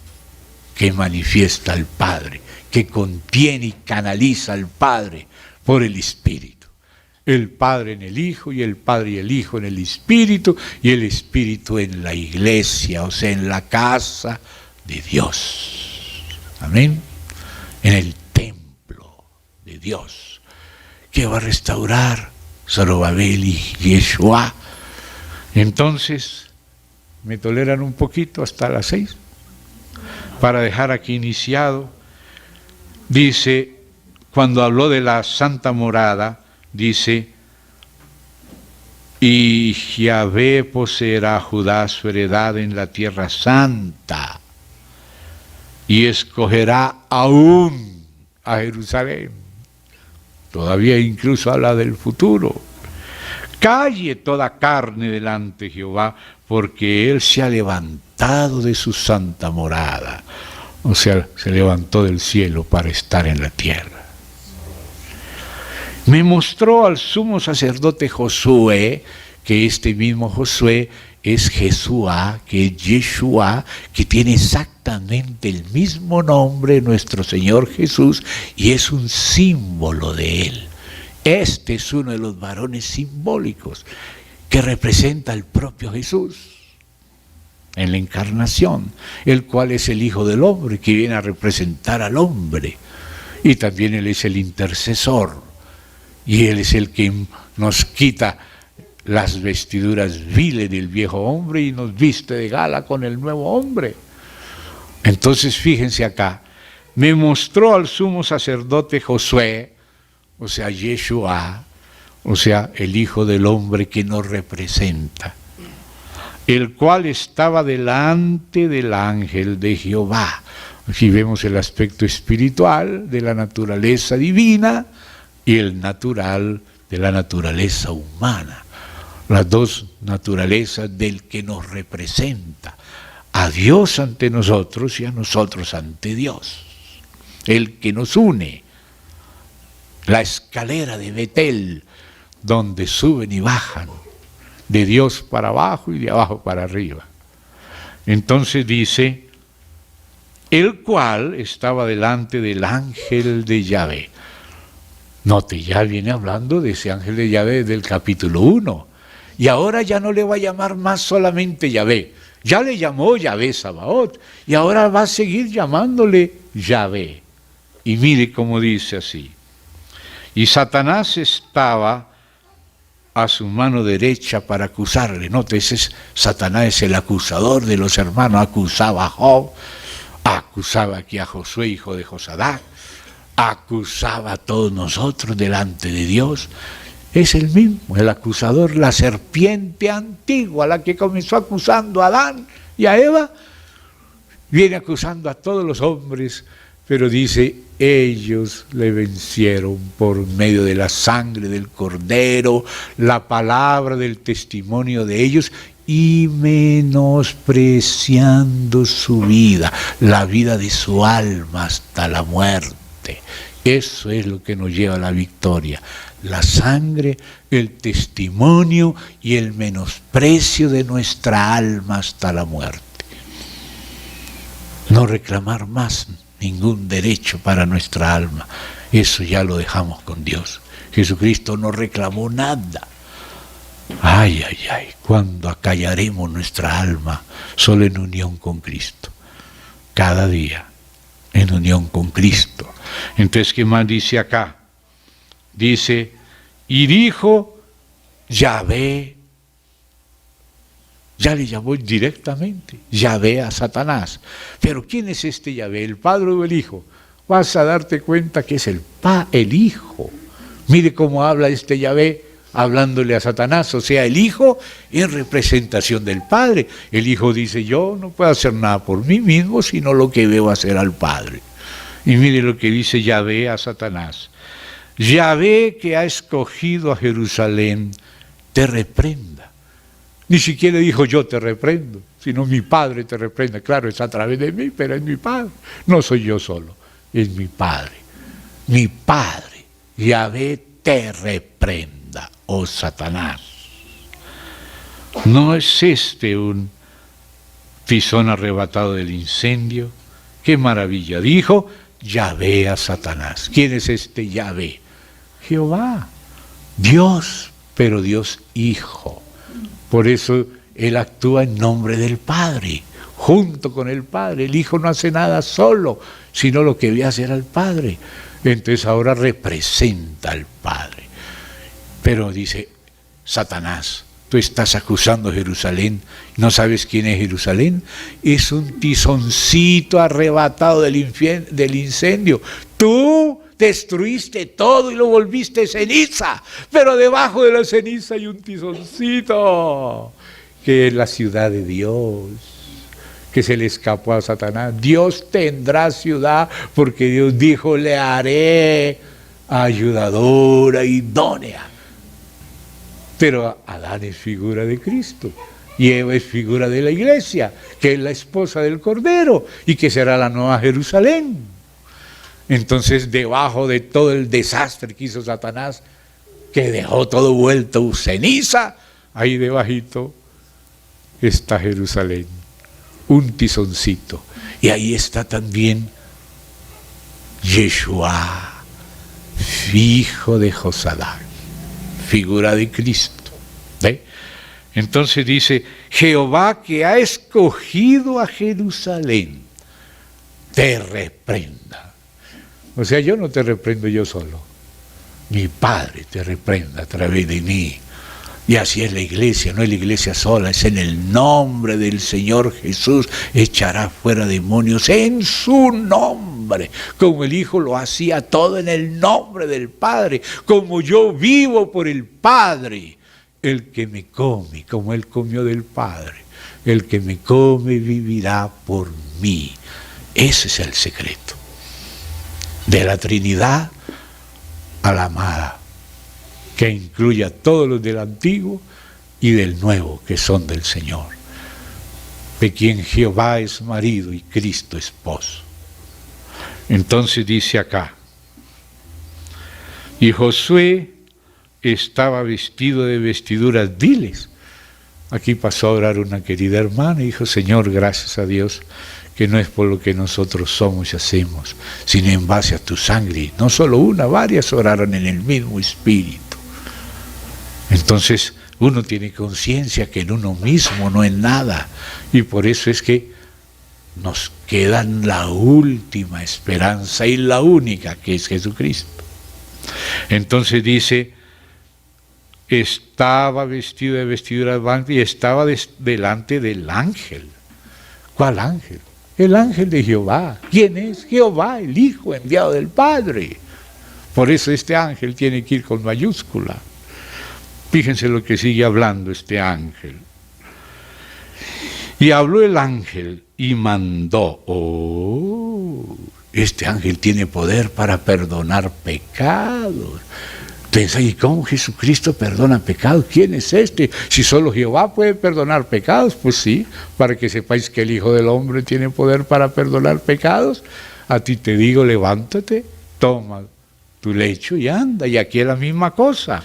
que manifiesta al Padre, que contiene y canaliza al Padre por el Espíritu. El Padre en el Hijo, y el Padre y el Hijo en el Espíritu, y el Espíritu en la iglesia, o sea, en la casa de Dios. Amén. En el templo de Dios, que va a restaurar Zorobabel y Yeshua. Entonces, ¿me toleran un poquito hasta las 6? Para dejar aquí iniciado, dice, cuando habló de la santa morada, dice, y Yahvé poseerá a Judá su heredad en la tierra santa, y escogerá aún a Jerusalén. Todavía incluso habla del futuro. Calle toda carne delante de Jehová, porque Él se ha levantado de su santa morada. O sea, se levantó del cielo para estar en la tierra. Me mostró al sumo sacerdote Josué, que este mismo Josué es Jesúa, que es Yeshua, que tiene exactamente el mismo nombre nuestro Señor Jesús, y es un símbolo de Él. Este es uno de los varones simbólicos que representa al propio Jesús en la encarnación, el cual es el Hijo del Hombre, que viene a representar al hombre, y también Él es el intercesor, y Él es el que nos quita las vestiduras viles del viejo hombre y nos viste de gala con el nuevo hombre. Entonces fíjense acá, me mostró al sumo sacerdote Josué, o sea, Yeshua, o sea, el Hijo del Hombre que nos representa, el cual estaba delante del ángel de Jehová. Aquí vemos el aspecto espiritual de la naturaleza divina y el natural de la naturaleza humana. Las dos naturalezas del que nos representa, a Dios ante nosotros y a nosotros ante Dios, el que nos une. La escalera de Betel, donde suben y bajan, de Dios para abajo y de abajo para arriba. Entonces dice, el cual estaba delante del ángel de Yahvé. Note, ya viene hablando de ese ángel de Yahvé desde el capítulo 1. Y ahora ya no le va a llamar más solamente Yahvé. Ya le llamó Yahvé Sabaoth, y ahora va a seguir llamándole Yahvé. Y mire cómo dice así. Y Satanás estaba a su mano derecha para acusarle. Note, Satanás es el acusador de los hermanos. Acusaba a Job, acusaba aquí a Josué, hijo de Josadac, acusaba a todos nosotros delante de Dios. Es el mismo, el acusador, la serpiente antigua, la que comenzó acusando a Adán y a Eva, viene acusando a todos los hombres, pero dice, ellos le vencieron por medio de la sangre del Cordero, la palabra del testimonio de ellos, y menospreciando su vida, la vida de su alma hasta la muerte. Eso es lo que nos lleva a la victoria. La sangre, el testimonio y el menosprecio de nuestra alma hasta la muerte. No reclamar más ningún derecho para nuestra alma. Eso ya lo dejamos con Dios. Jesucristo no reclamó nada. Ay, ay, ay, cuando acallaremos nuestra alma solo en unión con Cristo. Cada día en unión con Cristo. Entonces, ¿qué más dice acá? Dice, y dijo Yahvé, ya le llamó directamente Yahvé a Satanás. Pero ¿quién es este Yahvé? ¿El Padre o el Hijo? Vas a darte cuenta que es el Hijo. Mire cómo habla este Yahvé hablándole a Satanás, o sea, el Hijo en representación del Padre. El Hijo dice, yo no puedo hacer nada por mí mismo, sino lo que veo hacer al Padre. Y mire lo que dice Yahvé a Satanás. Yahvé, que ha escogido a Jerusalén, te reprenda. Ni siquiera dijo yo te reprendo, sino mi Padre te reprenda. Claro, es a través de mí, pero es mi Padre. No soy yo solo, es mi Padre. Mi Padre, Yahvé, te reprenda, oh Satanás. ¿No es este un tizón arrebatado del incendio? ¡Qué maravilla! Dijo Yahvé a Satanás. ¿Quién es este Yahvé? Jehová, Dios, pero Dios Hijo. Por eso Él actúa en nombre del Padre, junto con el Padre. El Hijo no hace nada solo, sino lo que ve hacer al Padre. Entonces ahora representa al Padre. Pero dice, Satanás, tú estás acusando a Jerusalén, ¿no sabes quién es Jerusalén? Es un tizoncito arrebatado del incendio. Tú destruiste todo y lo volviste ceniza, pero debajo de la ceniza hay un tizoncito, que es la ciudad de Dios, que se le escapó a Satanás. Dios tendrá ciudad, porque Dios dijo, le haré ayudadora, idónea. Pero Adán es figura de Cristo, y Eva es figura de la iglesia, que es la esposa del Cordero, y que será la nueva Jerusalén. Entonces, debajo de todo el desastre que hizo Satanás, que dejó todo vuelto ceniza, ahí debajito está Jerusalén, un tizoncito. Y ahí está también Yeshua, hijo de Josadac, figura de Cristo. ¿Ve? Entonces dice, Jehová que ha escogido a Jerusalén, te reprenda. O sea, yo no te reprendo yo solo, mi Padre te reprenda a través de mí. Y así es la iglesia, no es la iglesia sola, es en el nombre del Señor Jesús, echará fuera demonios en su nombre, como el Hijo lo hacía todo en el nombre del Padre, como yo vivo por el Padre, el que me come, como Él comió del Padre, el que me come vivirá por mí. Ese es el secreto de la Trinidad a la amada, que incluye a todos los del Antiguo y del Nuevo, que son del Señor, de quien Jehová es marido y Cristo esposo. Entonces dice acá, y Josué estaba vestido de vestiduras viles. Aquí pasó a orar una querida hermana y dijo, Señor, gracias a Dios, que no es por lo que nosotros somos y hacemos, sino en base a tu sangre. No solo una, varias oraron en el mismo espíritu. Entonces uno tiene conciencia que en uno mismo no es nada, y por eso es que nos queda la última esperanza y la única, que es Jesucristo. Entonces dice, estaba vestido de vestidura blanca y estaba delante del ángel. ¿Cuál ángel? El ángel de Jehová. ¿Quién es? Jehová, el Hijo enviado del Padre. Por eso este ángel tiene que ir con mayúscula. Fíjense lo que sigue hablando este ángel. Y habló el ángel y mandó. Oh, este ángel tiene poder para perdonar pecados. Piensa, ¿y cómo Jesucristo perdona pecados? ¿Quién es este? Si solo Jehová puede perdonar pecados, pues sí, para que sepáis que el Hijo del Hombre tiene poder para perdonar pecados. A ti te digo, levántate, toma tu lecho y anda. Y aquí es la misma cosa.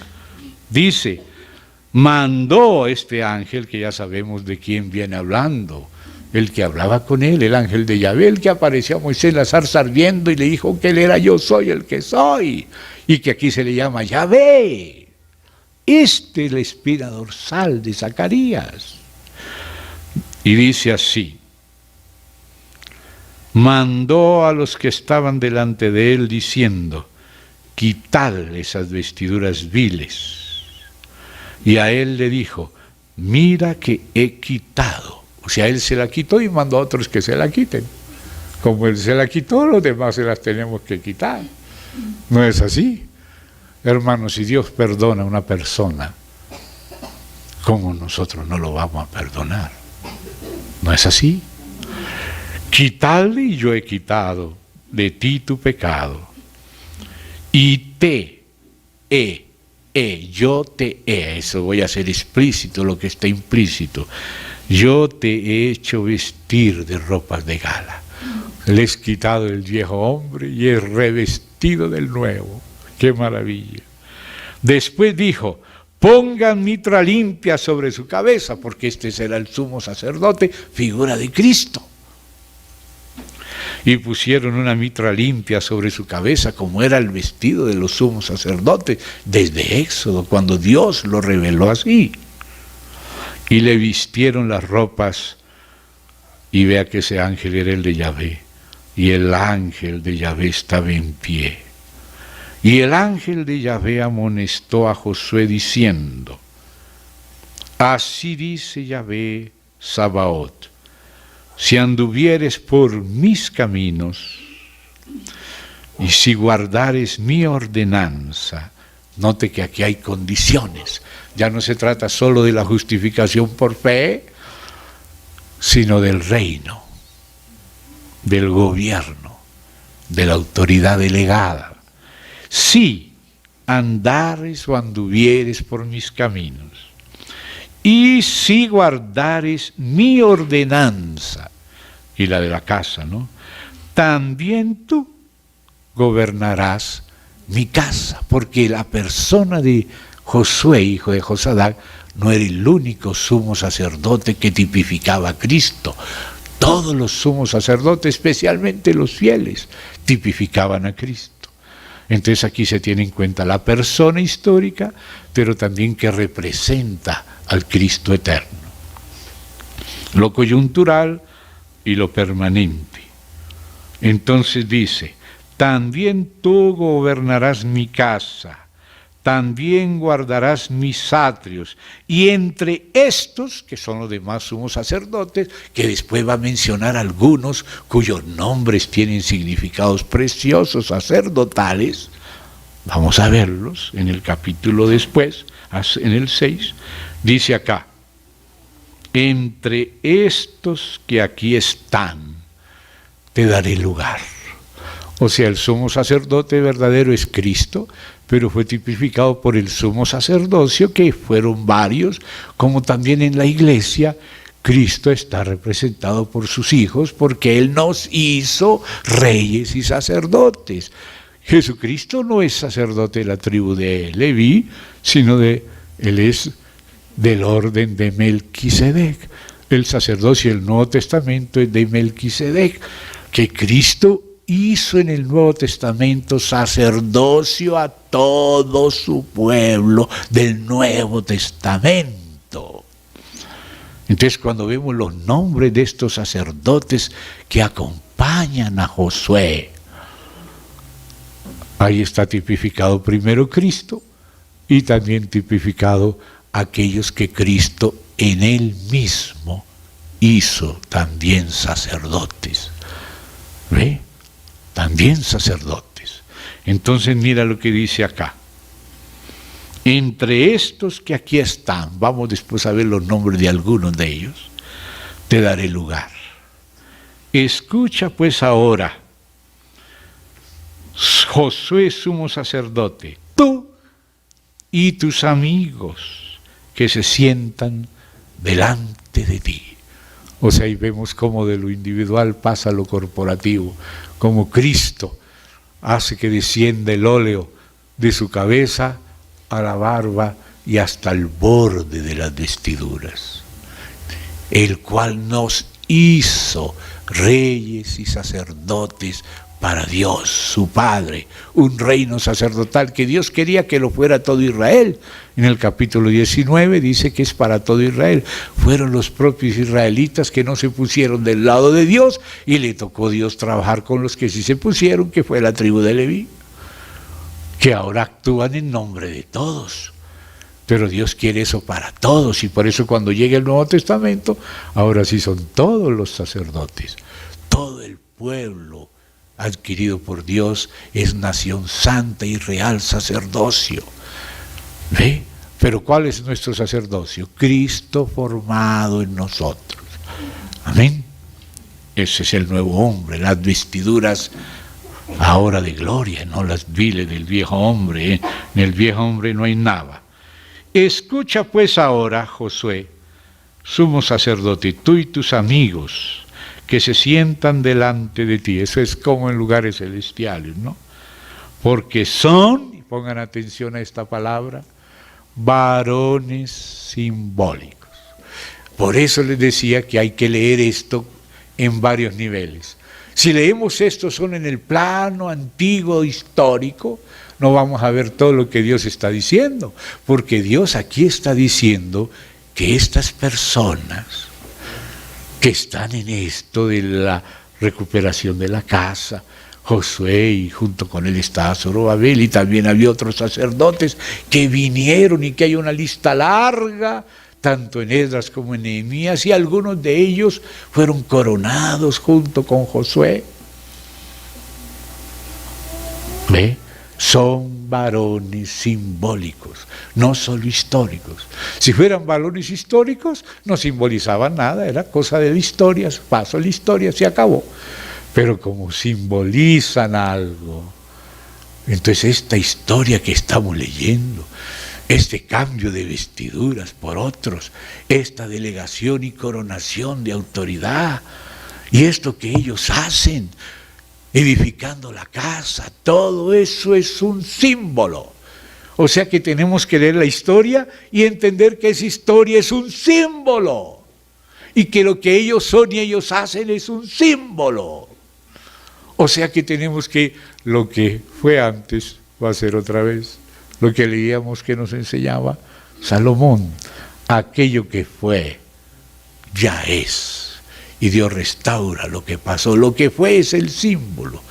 Dice, mandó este ángel, que ya sabemos de quién viene hablando, el que hablaba con él, el ángel de Yahvé, el que apareció a Moisés en la zarza ardiendo y le dijo que él era yo soy el que soy, y que aquí se le llama Yahvé. Este es la espina dorsal de Zacarías. Y dice así, mandó a los que estaban delante de él diciendo, quitad esas vestiduras viles. Y a él le dijo, mira que he quitado. O sea, él se la quitó y mandó a otros que se la quiten. Como él se la quitó, los demás se las tenemos que quitar. ¿No es así? Hermanos, si Dios perdona a una persona, ¿cómo nosotros no lo vamos a perdonar? ¿No es así? Quitadle y yo he quitado de ti tu pecado. Y yo te he, eso voy a hacer explícito lo que está implícito, yo te he hecho vestir de ropas de gala. Le he quitado el viejo hombre y he revestido del nuevo. ¡Qué maravilla! Después dijo, pongan mitra limpia sobre su cabeza, porque este será el sumo sacerdote, figura de Cristo. Y pusieron una mitra limpia sobre su cabeza, como era el vestido de los sumos sacerdotes, desde Éxodo, cuando Dios lo reveló así. Y le vistieron las ropas, y vea que ese ángel era el de Yahvé, y el ángel de Yahvé estaba en pie. Y el ángel de Yahvé amonestó a Josué diciendo, así dice Yahvé Sabaoth, si anduvieres por mis caminos y si guardares mi ordenanza. Note que aquí hay condiciones, ya no se trata solo de la justificación por fe, sino del reino, del gobierno, de la autoridad delegada. Si andares o anduvieres por mis caminos, y si guardares mi ordenanza, y la de la casa, ¿no? También tú gobernarás mi casa, porque la persona de Josué, hijo de Josadac, no era el único sumo sacerdote que tipificaba a Cristo. Todos los sumos sacerdotes, especialmente los fieles, tipificaban a Cristo. Entonces aquí se tiene en cuenta la persona histórica, pero también que representa al Cristo eterno. Lo coyuntural y lo permanente. Entonces dice, también tú gobernarás mi casa, también guardarás mis atrios, y entre estos, que son los demás sumos sacerdotes, que después va a mencionar algunos cuyos nombres tienen significados preciosos, sacerdotales, vamos a verlos en el capítulo después, en el 6, dice acá, entre estos que aquí están, te daré lugar. O sea, el sumo sacerdote verdadero es Cristo, pero fue tipificado por el sumo sacerdocio, que fueron varios, como también en la iglesia, Cristo está representado por sus hijos, porque Él nos hizo reyes y sacerdotes. Jesucristo no es sacerdote de la tribu de Leví, sino Él es del orden de Melquisedec. El sacerdocio del Nuevo Testamento es de Melquisedec, que Cristo hizo en el Nuevo Testamento sacerdocio a todo su pueblo del Nuevo Testamento. Entonces, cuando vemos los nombres de estos sacerdotes que acompañan a Josué, Ahí está tipificado primero Cristo y también tipificado aquellos que Cristo en Él mismo hizo también sacerdotes. ¿Ve? También sacerdotes. Entonces mira lo que dice acá. Entre estos que aquí están, vamos después a ver los nombres de algunos de ellos, te daré lugar. Escucha pues ahora, Josué sumo sacerdote, tú y tus amigos que se sientan delante de ti. O sea, ahí vemos cómo de lo individual pasa a lo corporativo, como Cristo hace que descienda el óleo de su cabeza a la barba y hasta el borde de las vestiduras, el cual nos hizo reyes y sacerdotes para Dios, su Padre, un reino sacerdotal que Dios quería que lo fuera todo Israel. En el capítulo 19 dice que es para todo Israel. Fueron los propios israelitas que no se pusieron del lado de Dios y le tocó a Dios trabajar con los que sí se pusieron, que fue la tribu de Leví, que ahora actúan en nombre de todos. Pero Dios quiere eso para todos y por eso cuando llegue el Nuevo Testamento, ahora sí son todos los sacerdotes, todo el pueblo adquirido por Dios es nación santa y real sacerdocio. ¿Ve? Pero ¿cuál es nuestro sacerdocio? Cristo formado en nosotros. Amén. Ese es el nuevo hombre, las vestiduras ahora de gloria, no las viles del viejo hombre. En el viejo hombre no hay nada. Escucha pues ahora, Josué, sumo sacerdote, tú y tus amigos que se sientan delante de ti. Eso es como en lugares celestiales, ¿no? Porque son, y pongan atención a esta palabra, varones simbólicos. Por eso les decía que hay que leer esto en varios niveles. Si leemos esto solo en el plano antiguo histórico, no vamos a ver todo lo que Dios está diciendo, porque Dios aquí está diciendo que estas personas que están en esto de la recuperación de la casa, Josué y junto con él estaba Zorobabel y también había otros sacerdotes que vinieron y que hay una lista larga, tanto en Esdras como en Nehemías, y algunos de ellos fueron coronados junto con Josué. ¿Ve? Son varones simbólicos, no solo históricos. Si fueran varones históricos, no simbolizaban nada, era cosa de la historia, pasó la historia, se acabó. Pero como simbolizan algo, entonces esta historia que estamos leyendo, este cambio de vestiduras por otros, esta delegación y coronación de autoridad, y esto que ellos hacen, edificando la casa, todo eso es un símbolo. O sea que tenemos que leer la historia y entender que esa historia es un símbolo, y que lo que ellos son y ellos hacen es un símbolo. O sea que tenemos que, lo que fue antes va a ser otra vez, lo que leíamos que nos enseñaba Salomón, aquello que fue, ya es. Y Dios restaura lo que pasó. Lo que fue es el símbolo.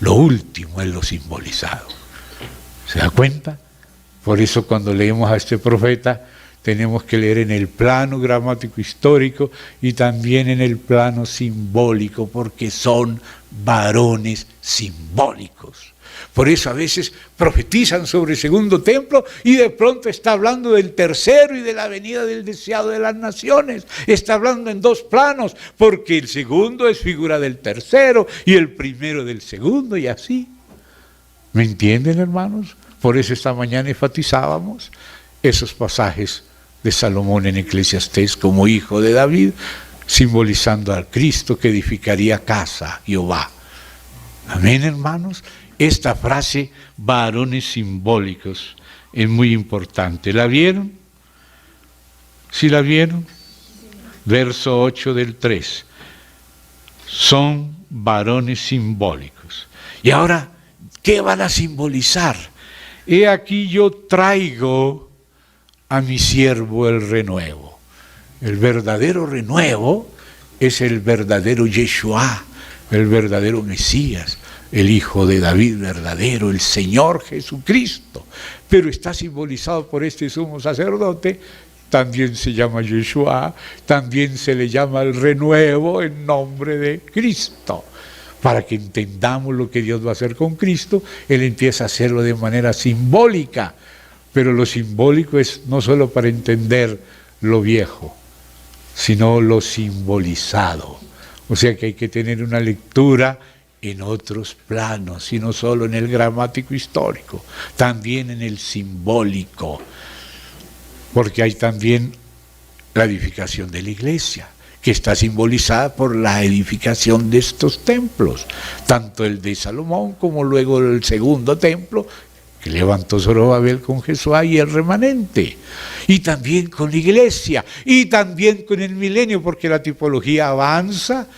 Lo último es lo simbolizado. ¿Se da cuenta? Por eso cuando leemos a este profeta, tenemos que leer en el plano gramático histórico y también en el plano simbólico, porque son varones simbólicos. Por eso a veces profetizan sobre el segundo templo y de pronto está hablando del tercero y de la venida del deseado de las naciones. Está hablando en dos planos, porque el segundo es figura del tercero y el primero del segundo y así. ¿Me entienden, hermanos? Por eso esta mañana enfatizábamos esos pasajes de Salomón en Eclesiastés como hijo de David, simbolizando al Cristo que edificaría casa, Jehová. Amén, hermanos. Esta frase, varones simbólicos, es muy importante. ¿La vieron? ¿Sí la vieron? Verso 8 del 3. Son varones simbólicos. Y ahora, ¿qué van a simbolizar? He aquí yo traigo a mi siervo el renuevo. El verdadero renuevo es el verdadero Yeshua, el verdadero Mesías. el Hijo de David verdadero, el Señor Jesucristo, pero está simbolizado por este sumo sacerdote. También se llama Yeshua, también se le llama el renuevo en nombre de Cristo. Para que entendamos lo que Dios va a hacer con Cristo, Él empieza a hacerlo de manera simbólica, pero lo simbólico es no solo para entender lo viejo, sino lo simbolizado. O sea que hay que tener una lectura en otros planos, y no solo en el gramático histórico, también en el simbólico, porque hay también la edificación de la iglesia, que está simbolizada por la edificación de estos templos, tanto el de Salomón como luego el segundo templo, que levantó Zorobabel con Jesuá y el remanente, y también con la iglesia, y también con el milenio, porque la tipología avanza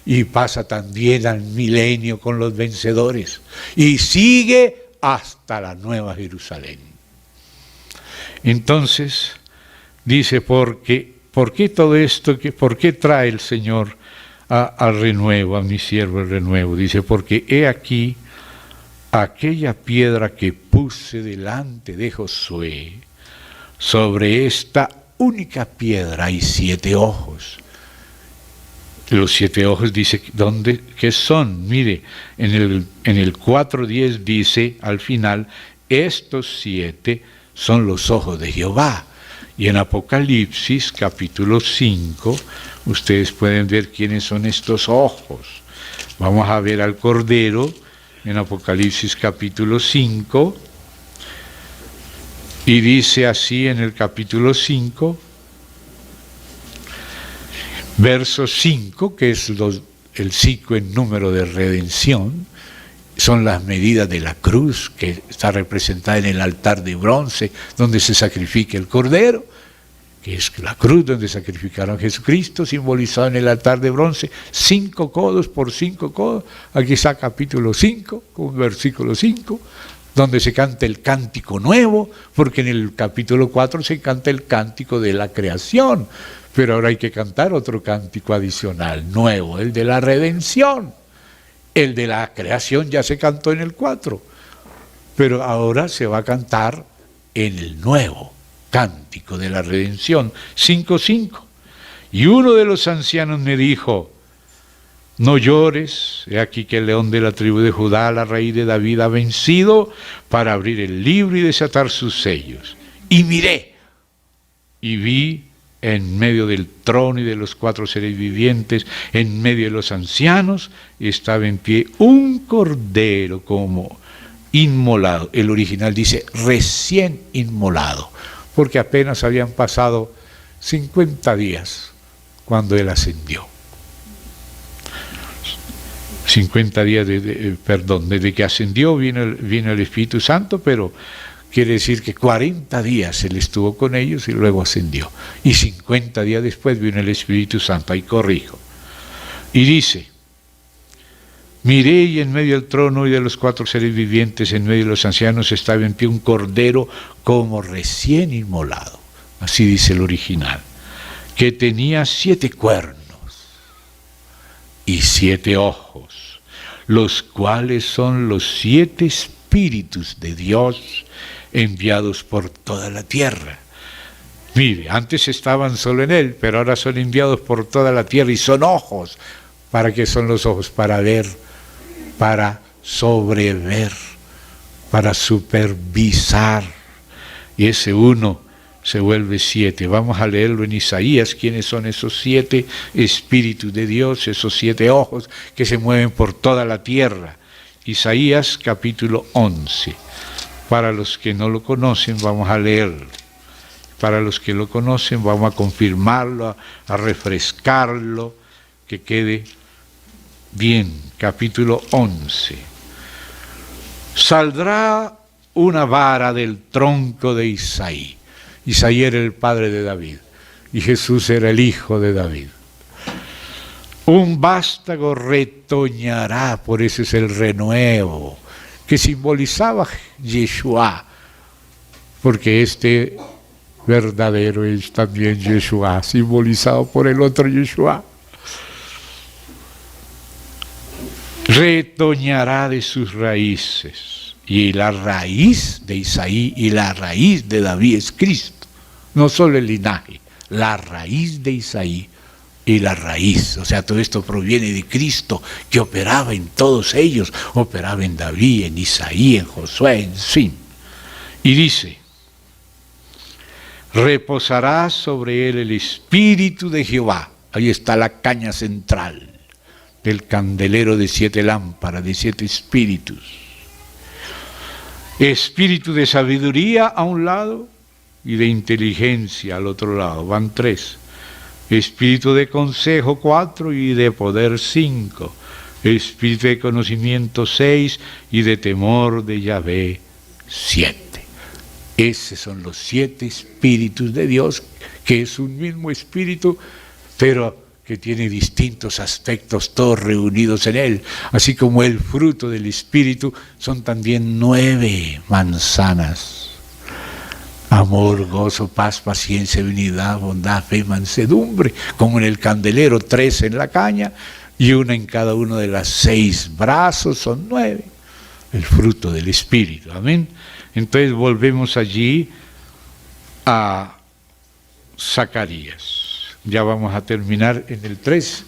y pasa también al milenio con los vencedores, y sigue hasta la Nueva Jerusalén. Entonces, dice, ¿por qué todo esto? ¿Por qué trae el Señor al renuevo, a mi siervo el renuevo? Dice, porque he aquí aquella piedra que puse delante de Josué, sobre esta única piedra hay 7 ojos. Los 7 ojos dice, ¿dónde? ¿Qué son? Mire, en el 4:10 dice al final, estos 7 son los ojos de Jehová. Y en Apocalipsis capítulo 5, ustedes pueden ver quiénes son estos ojos. Vamos a ver al Cordero en Apocalipsis capítulo 5, y dice así en el capítulo 5, verso 5, que es el 5 en número de redención, son las medidas de la cruz que está representada en el altar de bronce donde se sacrifica el Cordero, que es la cruz donde sacrificaron a Jesucristo, simbolizado en el altar de bronce, 5 codos por 5 codos. Aquí está capítulo 5, con versículo 5, donde se canta el cántico nuevo, porque en el capítulo 4 se canta el cántico de la creación, pero ahora hay que cantar otro cántico adicional, nuevo, el de la redención. El de la creación ya se cantó en el 4, pero ahora se va a cantar en el nuevo cántico de la redención, 5:5. Y uno de los ancianos me dijo, no llores, he aquí que el león de la tribu de Judá, la raíz de David, ha vencido para abrir el libro y desatar sus sellos. Y miré, y vi en medio del trono y de los 4 seres vivientes, en medio de los ancianos, estaba en pie un cordero como inmolado. El original dice recién inmolado, porque apenas habían pasado 50 días cuando él ascendió. 50 días, desde que ascendió vino el Espíritu Santo, pero quiere decir que 40 días él estuvo con ellos y luego ascendió. Y 50 días después vino el Espíritu Santo, ahí corrijo. Y dice, miré y en medio del trono y de los 4 seres vivientes, en medio de los ancianos, estaba en pie un cordero como recién inmolado. Así dice el original, que tenía 7 cuernos y 7 ojos, los cuales son los 7 espíritus de Dios enviados por toda la tierra. Mire, antes estaban solo en él, pero ahora son enviados por toda la tierra y son ojos. ¿Para qué son los ojos? Para ver, para sobrever, para supervisar. Y ese uno se vuelve 7. Vamos a leerlo en Isaías, quiénes son esos 7 espíritus de Dios, esos 7 ojos que se mueven por toda la tierra. Isaías capítulo 11. Para los que no lo conocen, vamos a leerlo. Para los que lo conocen, vamos a confirmarlo, a refrescarlo, que quede bien. Capítulo 11. Saldrá una vara del tronco de Isaí. Isaí era el padre de David y Jesús era el hijo de David. Un vástago retoñará, por eso es el renuevo, que simbolizaba Yeshua, porque este verdadero es también Yeshua, simbolizado por el otro Yeshua. retoñará de sus raíces. Y la raíz de Isaí y la raíz de David es Cristo. No solo el linaje, la raíz de Isaí y la raíz. O sea, todo esto proviene de Cristo, que operaba en todos ellos. Operaba en David, en Isaí, en Josué, en fin. Y dice, reposará sobre él el espíritu de Jehová. Ahí está la caña central del candelero de 7 lámparas, de 7 espíritus. Espíritu de sabiduría a un lado y de inteligencia al otro lado. Van 3. Espíritu de consejo 4 y de poder 5. Espíritu de conocimiento 6 y de temor de Yahvé 7. Esos son los 7 espíritus de Dios, que es un mismo espíritu, pero que tiene distintos aspectos, todos reunidos en él. Así como el fruto del espíritu son también 9 manzanas. Amor, gozo, paz, paciencia, benignidad, bondad, fe, mansedumbre, como en el candelero, 3 en la caña y 1 en cada uno de las 6 brazos, son 9. El fruto del espíritu, amén. Entonces volvemos allí a Zacarías. Ya vamos a terminar en el 3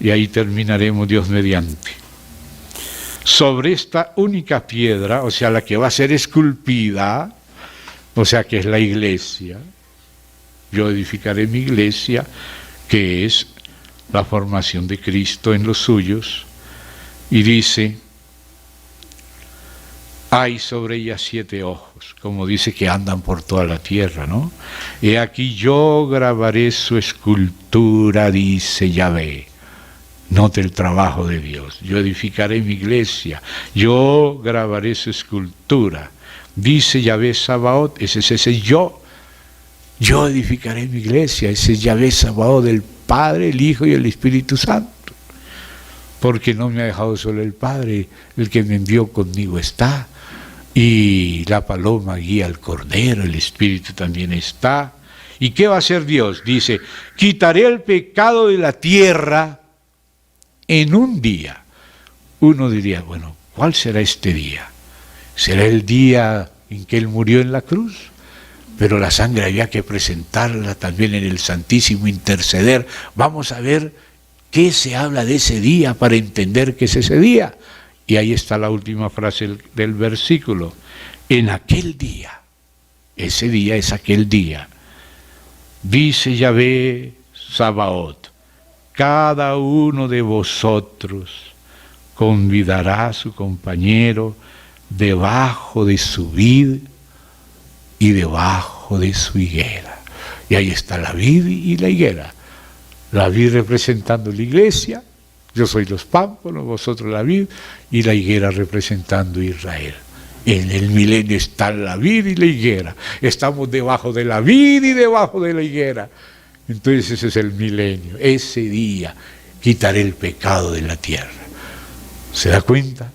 y ahí terminaremos Dios mediante. Sobre esta única piedra, o sea, la que va a ser esculpida, o sea, que es la iglesia, yo edificaré mi iglesia, que es la formación de Cristo en los suyos, y dice, hay sobre ella 7 ojos, como dice que andan por toda la tierra, ¿no? He aquí yo grabaré su escultura, dice Yahvé. Note el trabajo de Dios. Yo edificaré mi iglesia, yo grabaré su escultura. Dice Yahvé Sabaoth, ese es ese yo. Yo edificaré mi iglesia, ese es Yahvé Sabaoth, del Padre, el Hijo y el Espíritu Santo. Porque no me ha dejado solo el Padre, el que me envió conmigo está. Y la paloma guía al cordero, el Espíritu también está. ¿Y qué va a hacer Dios? Dice, quitaré el pecado de la tierra en un día. Uno diría, bueno, ¿cuál será este día? ¿Será el día en que Él murió en la cruz? Pero la sangre había que presentarla también en el Santísimo, interceder. Vamos a ver qué se habla de ese día para entender qué es ese día. Y ahí está la última frase del versículo. En aquel día, ese día es aquel día, dice Yahvé Sabaoth, cada uno de vosotros convidará a su compañero debajo de su vid y debajo de su higuera. Y ahí está la vid y la higuera. La vid representando la iglesia, yo soy los pámpanos, vosotros la vid, y la higuera representando Israel. En el milenio está la vid y la higuera. Estamos debajo de la vid y debajo de la higuera. Entonces ese es el milenio. Ese día quitaré el pecado de la tierra. ¿Se da cuenta?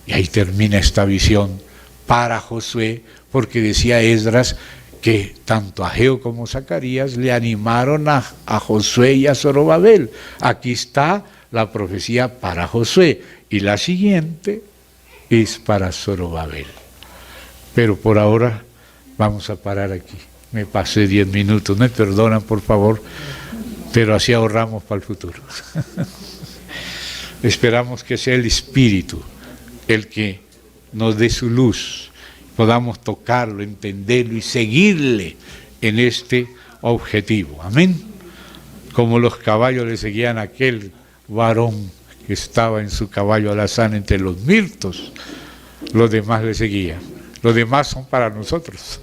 Y ahí termina esta visión para Josué, porque decía Esdras que tanto Ageo como Zacarías le animaron a Josué y a Zorobabel. Aquí está la profecía para Josué y la siguiente es para Zorobabel. Pero por ahora vamos a parar aquí. Me pasé 10 minutos, me perdonan por favor, pero así ahorramos para el futuro. Esperamos que sea el Espíritu el que nos dé su luz, podamos tocarlo, entenderlo y seguirle en este objetivo. Amén. Como los caballos le seguían a aquel varón que estaba en su caballo alazán entre los mirtos, los demás le seguían. Los demás son para nosotros.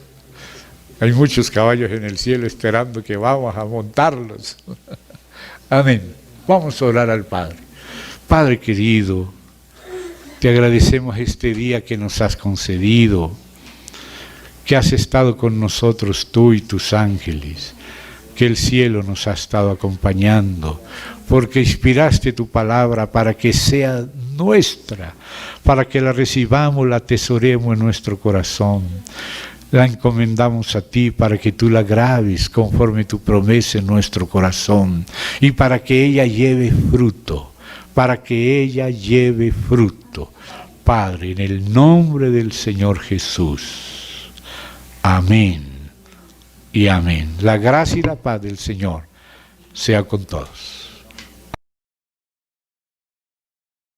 Hay muchos caballos en el cielo esperando que vamos a montarlos. Amén. Vamos a orar al Padre. Padre querido, te agradecemos este día que nos has concedido, que has estado con nosotros tú y tus ángeles, que el cielo nos ha estado acompañando, porque inspiraste tu palabra para que sea nuestra, para que la recibamos, la atesoremos en nuestro corazón. La encomendamos a ti para que tú la grabes conforme tu promesa en nuestro corazón y para que ella lleve fruto, para que ella lleve fruto. Padre, en el nombre del Señor Jesús. Amén y amén. La gracia y la paz del Señor sea con todos.